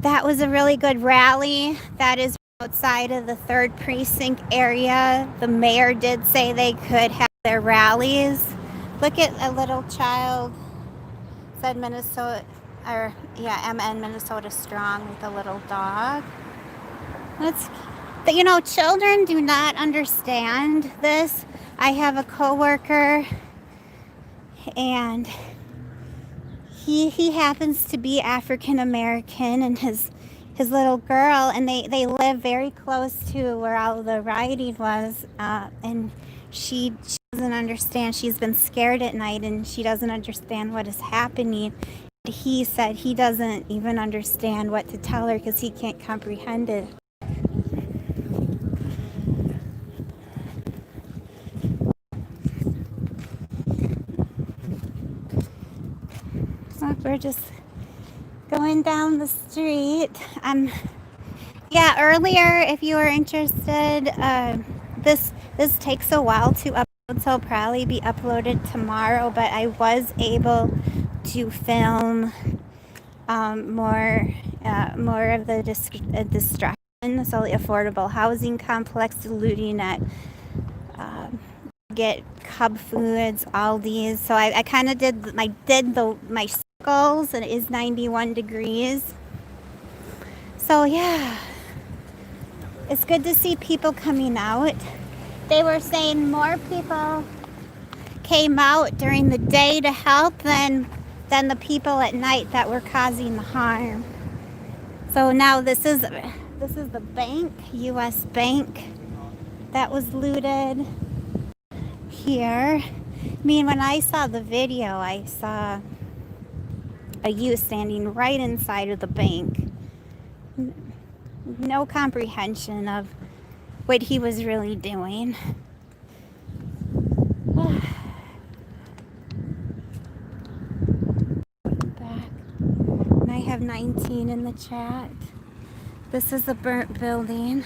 that was a really good rally. That is outside of the 3rd Precinct area. The mayor did say they could have their rallies. Look at a little child, said Minnesota, or yeah, MN Minnesota Strong with a little dog. That's, you know, children do not understand this. I have a coworker, and he happens to be African American, and his little girl, and they live very close to where all the rioting was, and she doesn't understand. She's been scared at night, and she doesn't understand what is happening. He said he doesn't even understand what to tell her because he can't comprehend it. We're just going down the street. Yeah, earlier, if you were interested, this takes a while to upload, so it'll probably be uploaded tomorrow. But I was able to film more of the destruction. So the affordable housing complex looting at get Cub Foods, Aldi's. So I kind of did my circles, and it is 91 degrees. So yeah, it's good to see people coming out. They were saying more people came out during the day to help than the people at night that were causing the harm. So now this is the bank, U.S. Bank, that was looted here. I mean, when I saw the video, I saw a youth standing right inside of the bank. No comprehension of what he was really doing. Back. And I have 19 in the chat. This is a burnt building.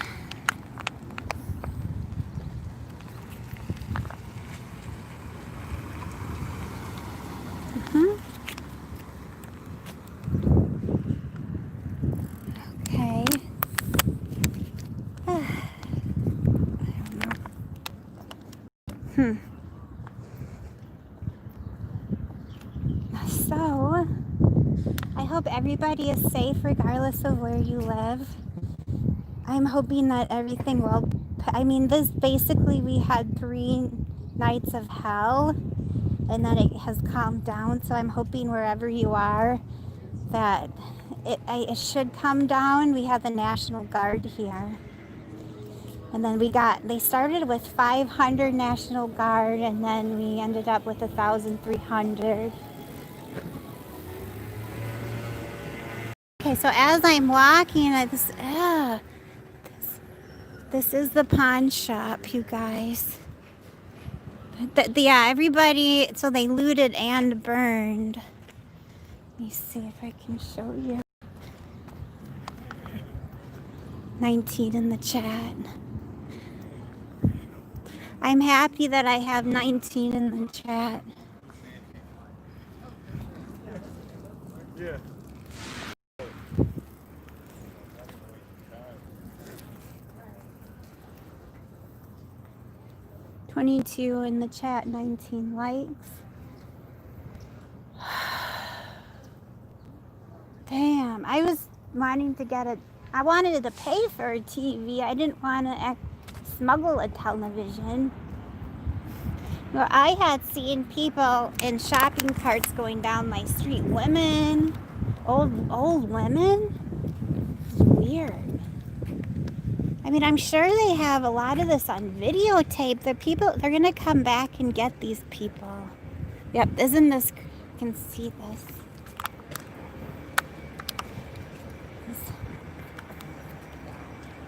Okay. I don't know. So, I hope everybody is safe regardless of where you live. I'm hoping that everything will, I mean, this basically, we had 3 nights of hell, and then it has calmed down. So I'm hoping wherever you are that it should come down. We have the National Guard here. And then they started with 500 National Guard, and then we ended up with 1,300. Okay, so as I'm walking, this is the pawn shop, you guys. Yeah, everybody, so they looted and burned. Let me see if I can show you. 19 in the chat. I'm happy that I have 19 in the chat. Yeah. 22 in the chat, 19 likes. Damn, I was wanting to get I wanted to pay for a TV. I didn't want to smuggle a television. Well, I had seen people in shopping carts going down my street. Women, old women. It's weird. I mean, I'm sure they have a lot of this on videotape. They're going to come back and get these people. Yep, isn't this, you can see this.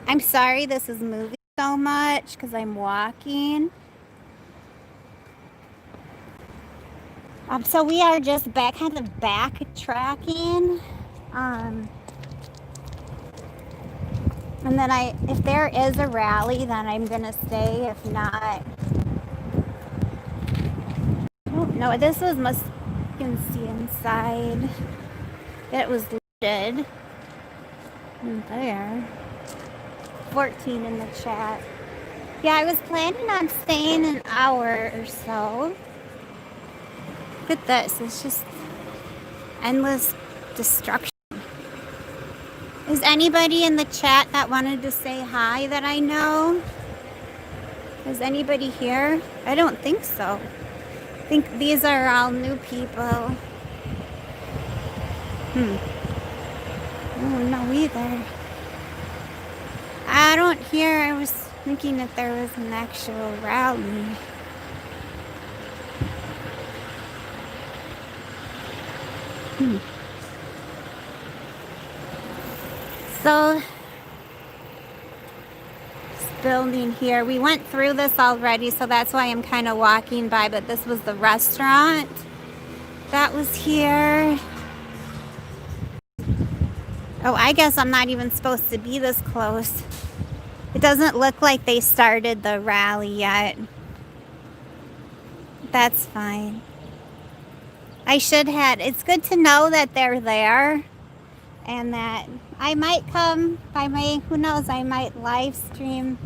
I'm sorry this is moving so much because I'm walking. So we are just kind of backtracking. And then if there is a rally, then I'm gonna stay. If not, oh no, this was you can see inside. It was looted. And there. 14 in the chat. Yeah, I was planning on staying an hour or so. Look at this. It's just endless destruction. Is anybody in the chat that wanted to say hi that I know? Is anybody here? I don't think so. I think these are all new people. Oh, no either. I don't hear. I was thinking that there was an actual rally. So, this building here, we went through this already, so that's why I'm kind of walking by, but this was the restaurant that was here. Oh, I guess I'm not even supposed to be this close. It doesn't look like they started the rally yet. That's fine. It's good to know that they're there and that I might come, who knows, I might live stream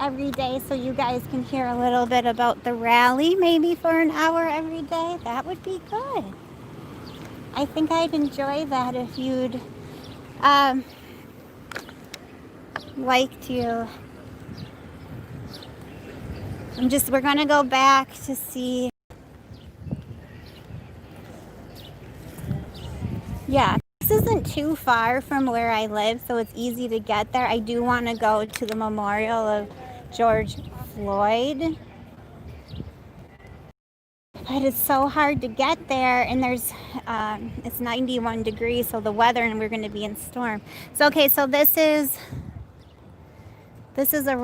every day so you guys can hear a little bit about the rally, maybe for an hour every day. That would be good. I think I'd enjoy that if you'd like to. We're gonna go back to see. Yeah, this isn't too far from where I live, so it's easy to get there. I do want to go to the memorial of George Floyd, but it's so hard to get there, and it's 91 degrees, so the weather, and we're going to be in storm. So okay, so this is a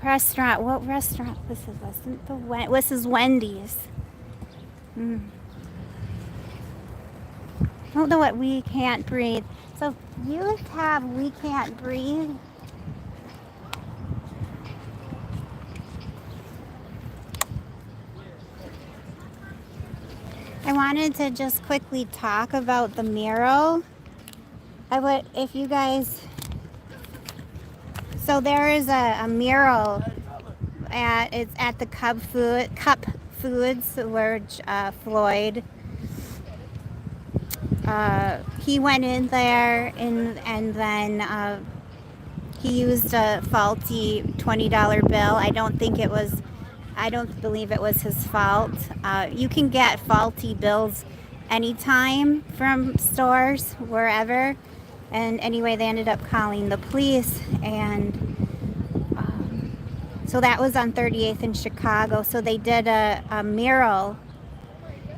restaurant. What restaurant? This is Wendy's. I don't know what We Can't Breathe. So you have We Can't Breathe. I wanted to just quickly talk about the mural. If you guys, so there is a mural it's at the Cup Foods where Floyd, he went in there and then he used a faulty $20 bill. I don't believe it was his fault. You can get faulty bills anytime from stores, wherever. And anyway, they ended up calling the police, and so that was on 38th in Chicago. So they did a mural,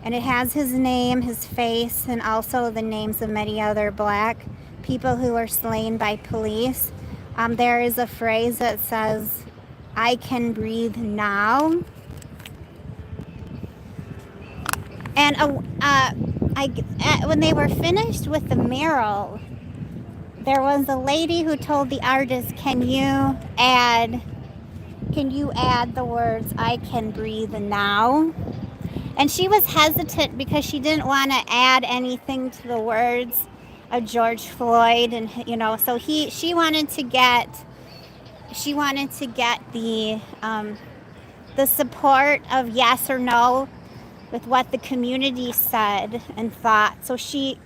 and it has his name, his face, and also the names of many other black people who were slain by police. There is a phrase that says, "I can breathe now." And when they were finished with the mural, there was a lady who told the artist, can you add the words, "I can breathe now"? And she was hesitant because she didn't want to add anything to the words of George Floyd, and so she wanted to get the support of yes or no with what the community said and thought. So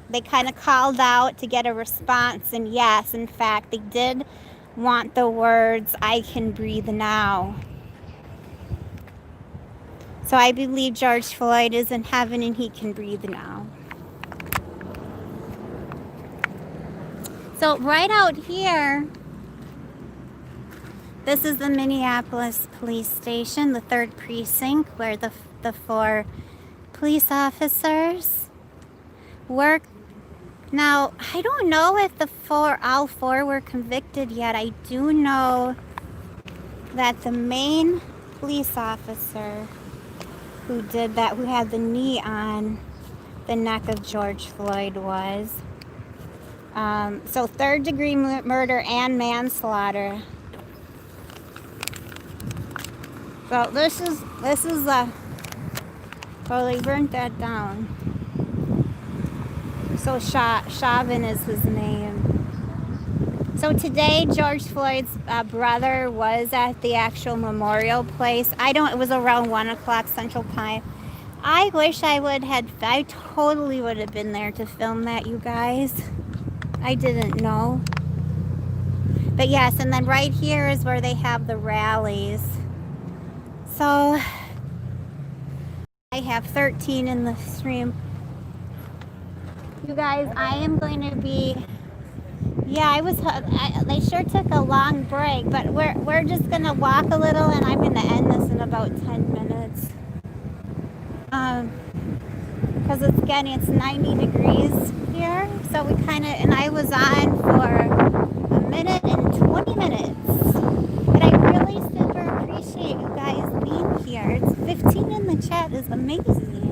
they kind of called out to get a response, and yes, in fact, they did want the words, "I can breathe now." So I believe George Floyd is in heaven and he can breathe now. So right out here, this is the Minneapolis police station, the 3rd precinct, where the 4 police officers work Now, I don't know if all four were convicted yet. I do know that the main police officer who did that, who had the knee on the neck of George Floyd was. So third-degree murder and manslaughter. So this is well, they burnt that down. So Chauvin is his name. So today, George Floyd's brother was at the actual memorial place. It was around 1 o'clock Central Time. I wish I totally would have been there to film that, you guys. I didn't know. But yes, and then right here is where they have the rallies. So I have 13 in the stream. You guys, I am going to be, yeah, they sure took a long break, but we're just going to walk a little, and I'm going to end this in about 10 minutes. Because it's 90 degrees here, so we and I was on for 1 minute and 20 minutes. But I really super appreciate you guys being here. It's 15 in the chat is amazing.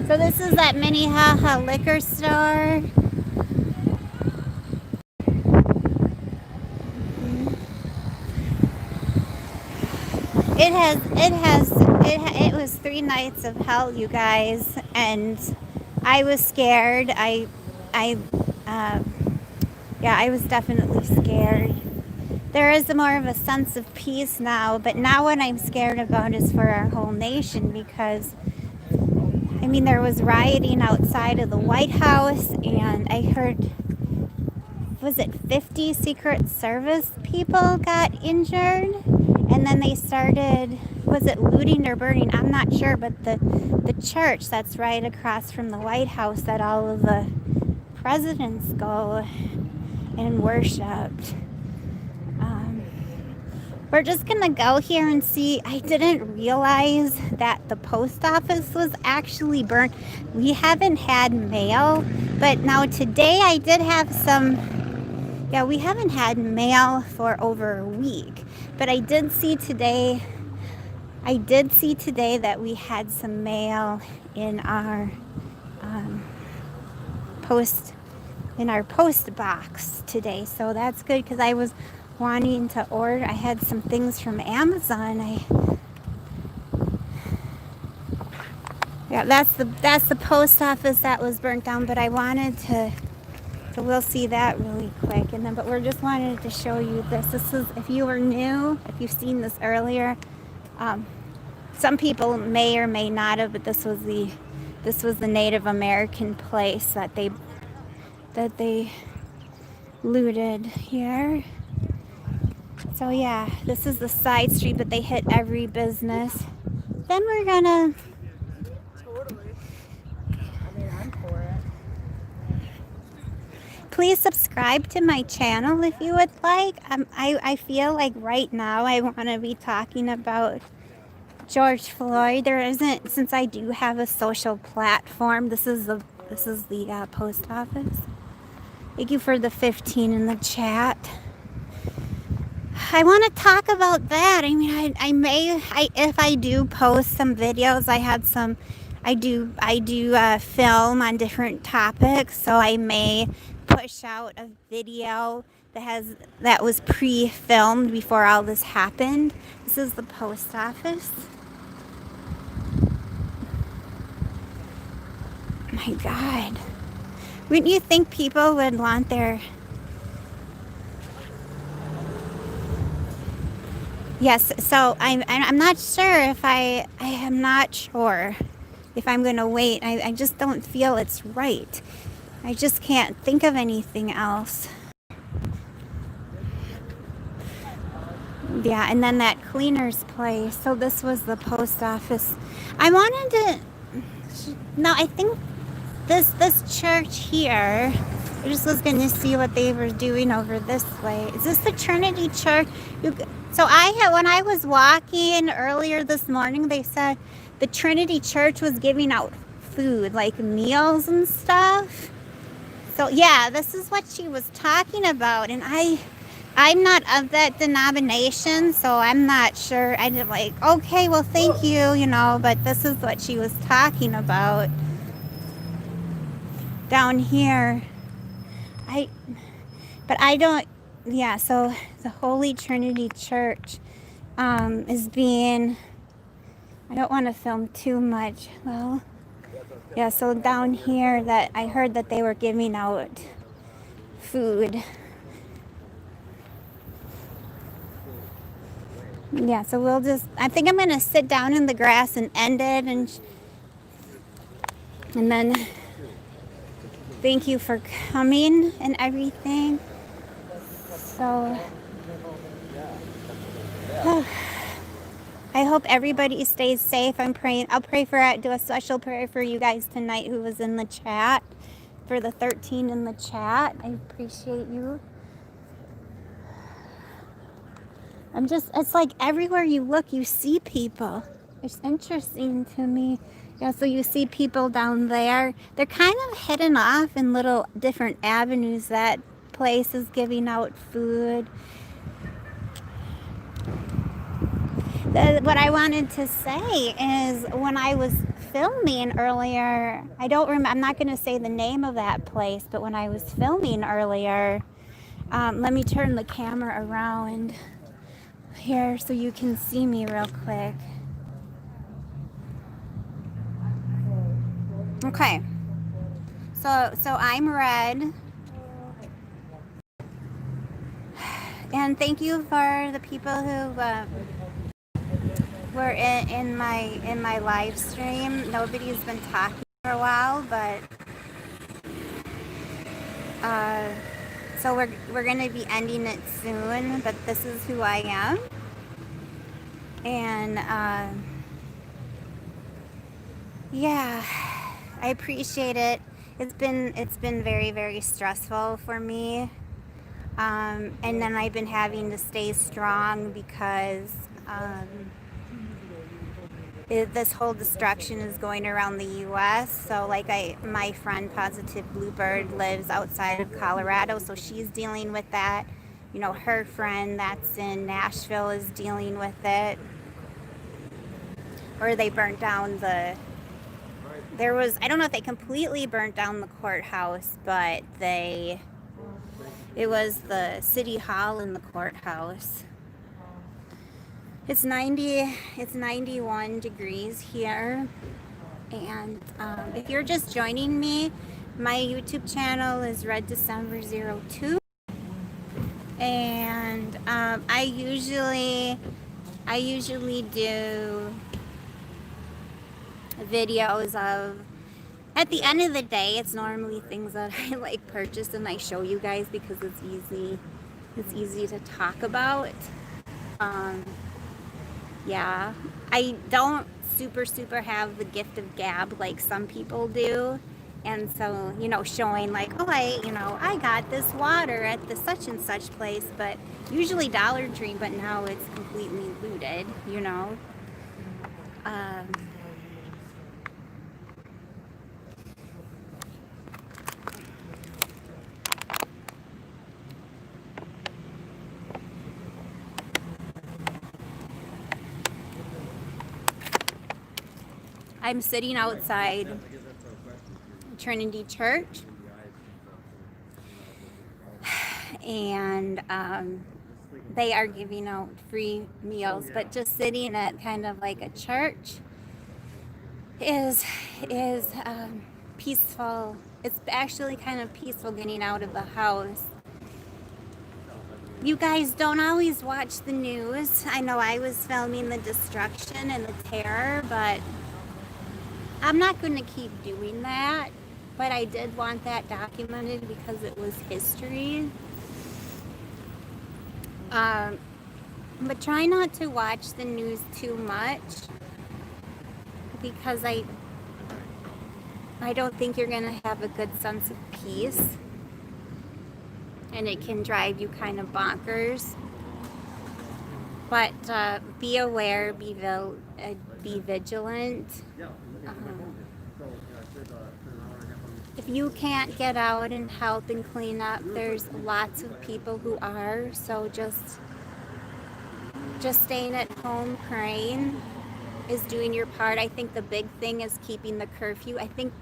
So this is that Minnehaha liquor store. It was 3 nights of hell, you guys, and I was scared. I was definitely scared. There is more of a sense of peace now, but now what I'm scared about is for our whole nation, because there was rioting outside of the White House, and I heard, was it 50 Secret Service people got injured? And then they started, was it looting or burning? I'm not sure, but the church that's right across from the White House that all of the presidents go and worshiped. We're just gonna go here and see. I didn't realize that the post office was actually burnt. We haven't had mail, but now today I did have some. Yeah, we haven't had mail for over a week, but I did see today that we had some mail in our post box today, so that's good, because I was wanting to order. I had some things from Amazon. That's the post office that was burnt down, but I wanted to. So we'll see that really quick, but we're just wanted to show you this. This is, if you were new, if you've seen this earlier, some people may or may not have, but this was the Native American place that they looted here. So yeah, this is the side street, but they hit every business. Then we're gonna. I'm for it. Please subscribe to my channel if you would like. I feel like right now I want to be talking about George Floyd. There isn't, since I do have a social platform. This is the post office. Thank you for the 15 in the chat. I want to talk about that. If I do post some videos, I do film on different topics, so I may push out a video that was pre-filmed before all this happened. This is the post office. My God. Wouldn't you think people would want their... Yes, so I'm not sure if I am not sure if I'm going to wait. I just don't feel it's right. I just can't think of anything else. Yeah, and then that cleaner's place. So this was the post office. I wanted to... No, I think this church here I just was going to see what they were doing over this way. Is this the Trinity Church? So when I was walking earlier this morning, they said the Trinity Church was giving out food, like meals and stuff. So yeah, this is what she was talking about, and I'm not of that denomination, so I'm not sure. I did like, okay, well, thank you, you know, but this is what she was talking about down here. But I don't, yeah, so the Holy Trinity Church is being, I don't want to film too much. Well, yeah, so down here that I heard that they were giving out food. Yeah, so we'll just, I think I'm going to sit down in the grass and end it, and then thank you for coming and everything. So, I hope everybody stays safe. I'm praying. I'll pray do a special prayer for you guys tonight who was in the chat, for the 13 in the chat. I appreciate you. It's like everywhere you look, you see people. It's interesting to me. Yeah, so you see people down there. They're kind of hidden off in little different avenues. That place is giving out food. What I wanted to say is when I was filming earlier, I'm not going to say the name of that place, but when I was filming earlier, let me turn the camera around here so you can see me real quick. Okay, so I'm Red, and thank you for the people who were in my live stream. Nobody's been talking for a while, but so we're gonna be ending it soon. But this is who I am, and yeah, I appreciate it. It's been very, very stressful for me, and then I've been having to stay strong because this whole destruction is going around the U.S. So like my friend Positive Bluebird lives outside of Colorado, so she's dealing with that. You know, her friend that's in Nashville is dealing with it. Or they burnt down I don't know if they completely burnt down the courthouse, but it was the city hall and the courthouse. It's 91 degrees here, and if you're just joining me, my YouTube channel is Red December 02, and I usually do videos of, at the end of the day, it's normally things that I like purchase and I show you guys because it's easy to talk about. Yeah, I don't super have the gift of gab like some people do. And so, you know, showing like, oh, I got this water at the such and such place, but usually Dollar Tree, but now it's completely looted, you know. I'm sitting outside Trinity Church, and they are giving out free meals, but just sitting at kind of like a church is peaceful. It's actually kind of peaceful getting out of the house. You guys don't always watch the news. I know I was filming the destruction and the terror, but I'm not going to keep doing that. But I did want that documented because it was history. But try not to watch the news too much, because I don't think you're going to have a good sense of peace. and it can drive you kind of bonkers. But be aware, be vigilant. If you can't get out and help and clean up, there's lots of people who are. So just staying at home praying is doing your part. I think the big thing is keeping the curfew. I think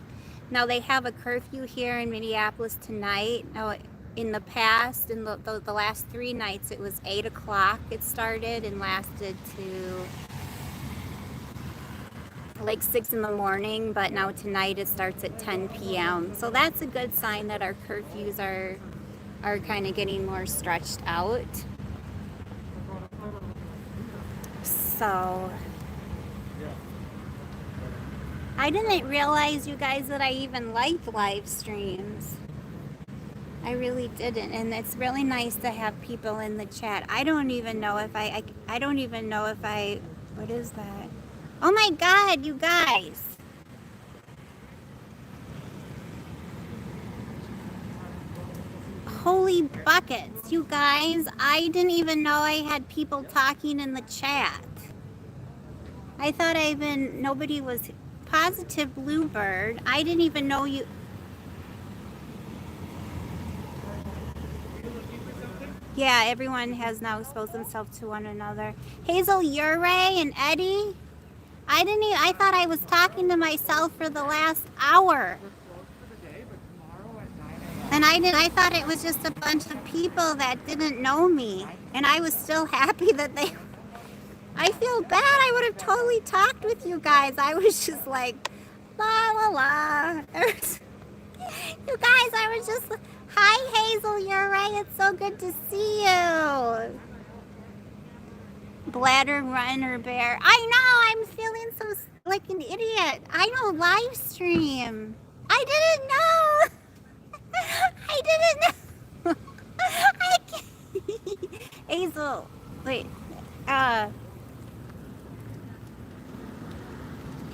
now they have a curfew here in Minneapolis tonight. Now, in the past, in the last 3 nights, it was 8 o'clock it started and lasted to like 6 in the morning, but now tonight it starts at 10 p.m. So that's a good sign that our curfews are kind of getting more stretched out. So I didn't realize, you guys, that I even liked live streams. I really didn't, and it's really nice to have people in the chat. I don't even know if I don't even know if I, what is that? Oh my God, you guys. Holy buckets, you guys. I didn't even know I had people talking in the chat. I thought nobody was Positive Bluebird. I didn't even know you. Yeah, everyone has now exposed themselves to one another. Hazel, Ure, and Eddie. I thought I was talking to myself for the last hour. And I thought it was just a bunch of people that didn't know me. And I was still happy that I feel bad. I would have totally talked with you guys. I was just like, la la la. You guys, I was just, hi Hazel, you're right. It's so good to see you. Bladder runner bear. I know, I'm feeling so like an idiot. I don't live stream. I didn't know. I didn't know. I can't. Hazel, wait.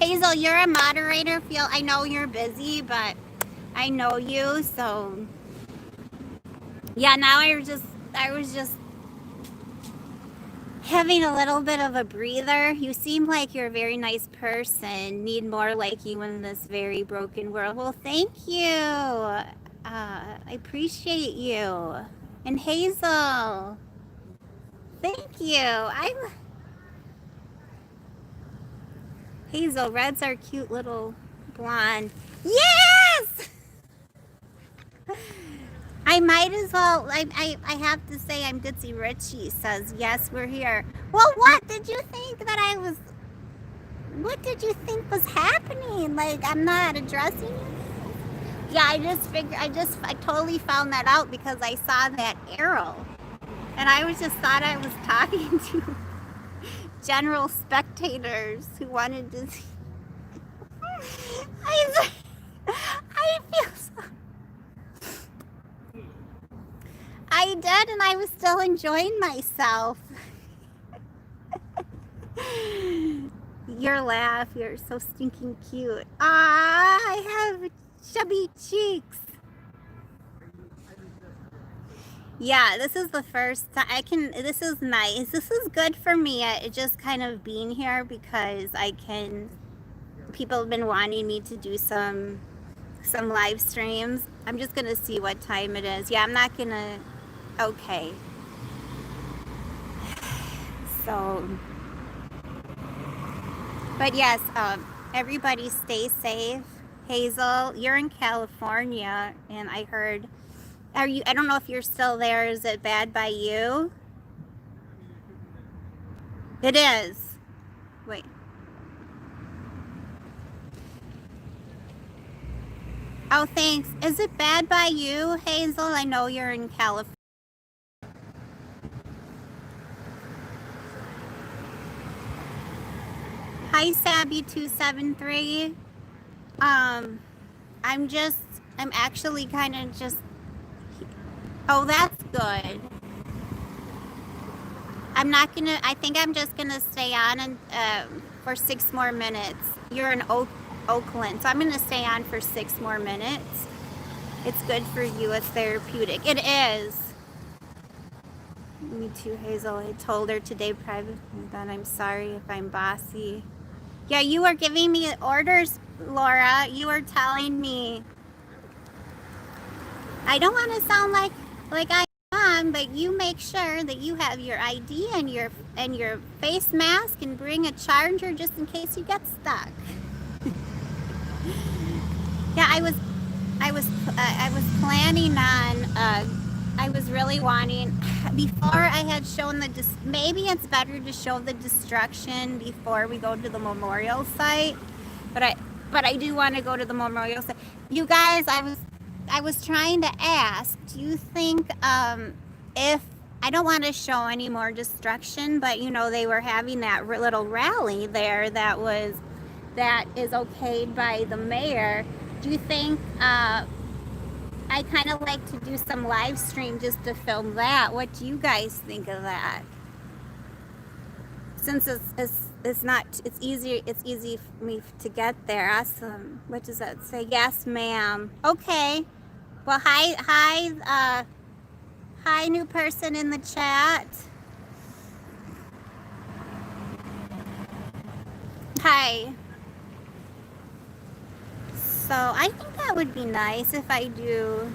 Hazel, you're a moderator. I know you're busy, but I know you, so yeah. Now I was just having a little bit of a breather. You seem like you're a very nice person. Need more like you in this very broken world. Well, thank you. I appreciate you. And Hazel, thank you. Hazel, reds are cute little blonde. Yes! I might as well, I have to say I'm Ditzy Richie says, yes, we're here. Well, what did you think what did you think was happening? Like, I'm not addressing you? Yeah, I totally found that out because I saw that arrow. And I just thought I was talking to general spectators who wanted to see. I feel so. I did, and I was still enjoying myself. Your laugh, you're so stinking cute. Ah, I have chubby cheeks. Yeah, this is the first time this is nice. This is good for me. Just kind of being here because people have been wanting me to do some live streams. I'm just gonna see what time it is. Yeah, I'm not gonna, okay. So, but yes, everybody stay safe. Hazel, you're in California, and I heard, I don't know if you're still there. Is it bad by you? It is. Wait. Oh, thanks. Is it bad by you, Hazel? I know you're in California. Hi, Sabby273. I'm actually kind of just, oh, that's good. I think I'm just gonna stay on for 6 more minutes. You're in Oakland, so I'm gonna stay on for 6 more minutes. It's good for you, it's therapeutic. It is. Me too, Hazel. I told her today privately that I'm sorry if I'm bossy. Yeah, you were giving me orders, Laura. You were telling me. I don't want to sound like I am, but you make sure that you have your ID and your face mask, and bring a charger just in case you get stuck. Yeah, I was planning on. I was really wanting, before I had shown maybe it's better to show the destruction before we go to the memorial site, but I do want to go to the memorial site. You guys, I was trying to ask, do you think if I don't want to show any more destruction, but you know, they were having that little rally there that is okayed by the mayor. Do you think I kind of like to do some live stream just to film that? What do you guys think of that? Since it's easy for me to get there. Awesome. What does that say? Yes, ma'am. Okay. Well, hi, new person in the chat. Hi. So I think that would be nice if I do.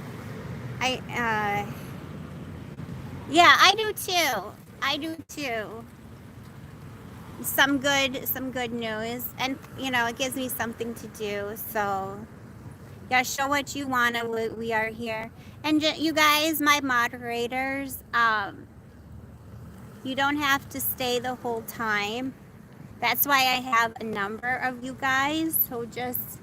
Yeah, I do too. I do too. Some good news, and you know, it gives me something to do. So yeah, show what you want. We are here, and you guys, my moderators, you don't have to stay the whole time. That's why I have a number of you guys. So just,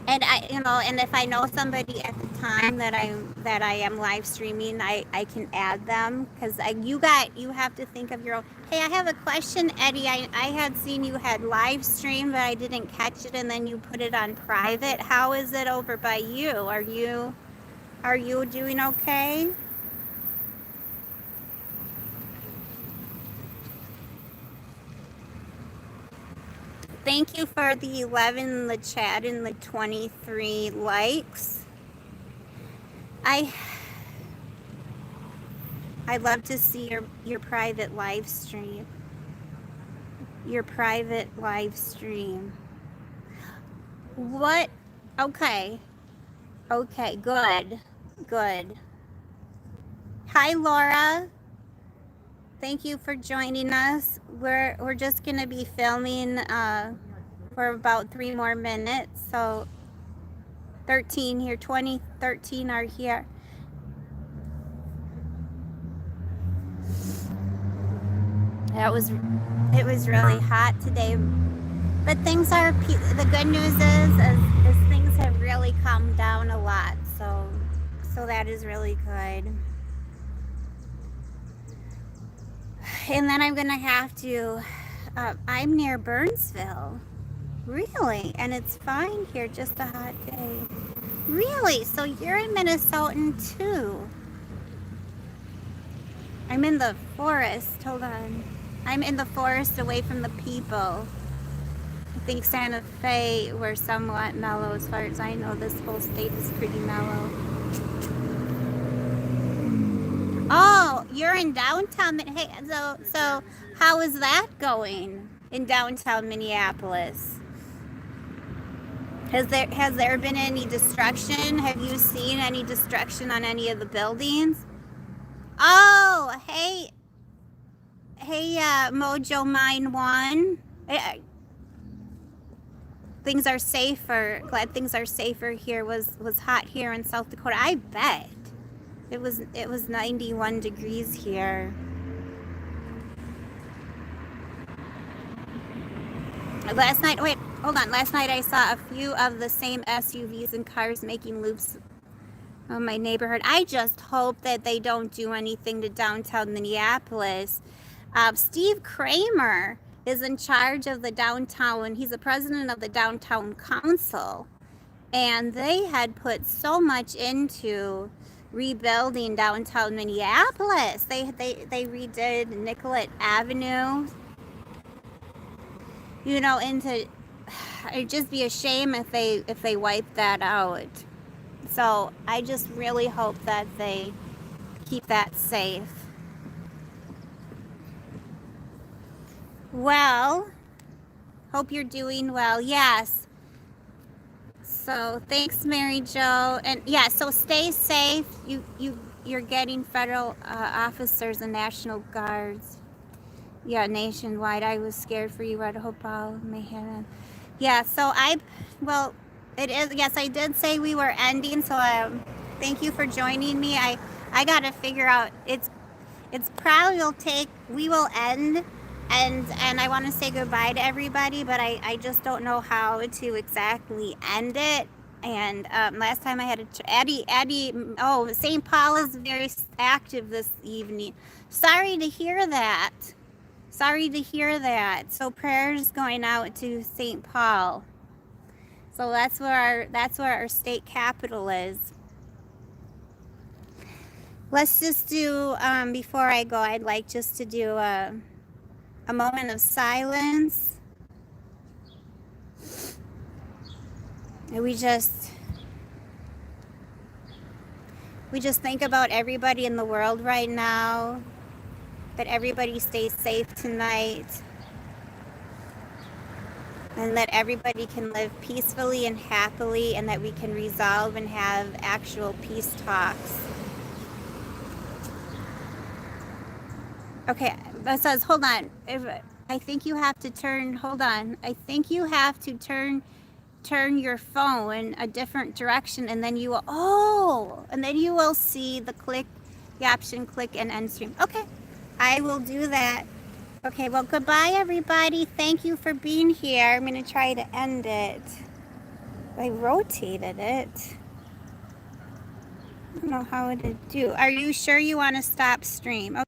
and and if I know somebody at the time that I am live streaming, I can add them, because you have to think of your own. Hey, I have a question, Eddie. I had seen you had live streamed, but I didn't catch it, and then you put it on private. How is it over by you? Are you doing okay? Thank you for the 11 in the chat and the 23 likes. I'd love to see your private live stream. Your private live stream. What? Okay. Okay, good. Good. Hi, Laura. Thank you for joining us. We're just gonna be filming for about 3 more minutes. So 13 here, 13 are here. It was really hot today, but things are, the good news is things have really calmed down a lot. So that is really good. And then I'm gonna have to, I'm near Burnsville. Really? And it's fine here, just a hot day. Really? So you're in Minnesotan too? I'm in the forest. Hold on. I'm in the forest away from the people. I think Santa Fe, we're somewhat mellow. As far as I know, this whole state is pretty mellow. Oh, you're in downtown. Hey, so how is that going in downtown Minneapolis? Has there been any destruction? Have you seen any destruction on any of the buildings? Oh, hey, Mojo Mine One. Things are safer. Glad things are safer here. Was hot here in South Dakota. I bet. It was 91 degrees here. Last night, wait, hold on. Last night I saw a few of the same SUVs and cars making loops on my neighborhood. I just hope that they don't do anything to downtown Minneapolis. Steve Kramer is in charge of the downtown. He's the president of the downtown council. And they had put so much into rebuilding downtown Minneapolis. They redid Nicollet Avenue. You know, it'd just be a shame if they wipe that out. So I just really hope that they keep that safe. Well, hope you're doing well. Yes. So thanks, Mary Jo. And yeah, so stay safe. You're getting federal officers and National Guards. Yeah, nationwide. I was scared for you. I hope all may have. Yeah. So well, it is. Yes, I did say we were ending. So thank you for joining me. I gotta figure out. It's probably we will end, and I want to say goodbye to everybody, but I just don't know how to exactly end it. And last time I had Addie, oh, St. Paul is very active this evening. Sorry to hear that. Sorry to hear that. So prayers going out to St. Paul. So that's where our state capital is. Let's just do, before I go, I'd like just to do a moment of silence. And we just think about everybody in the world right now, that everybody stays safe tonight, and that everybody can live peacefully and happily, and that we can resolve and have actual peace talks. Okay, that says, hold on. I think you have to turn, hold on. I think you have to turn your phone a different direction, and then you will see the option click and end stream. Okay, I will do that. Okay, well, goodbye, everybody. Thank you for being here. I'm going to try to end it. I rotated it. I don't know how to do. Are you sure you want to stop stream? Okay.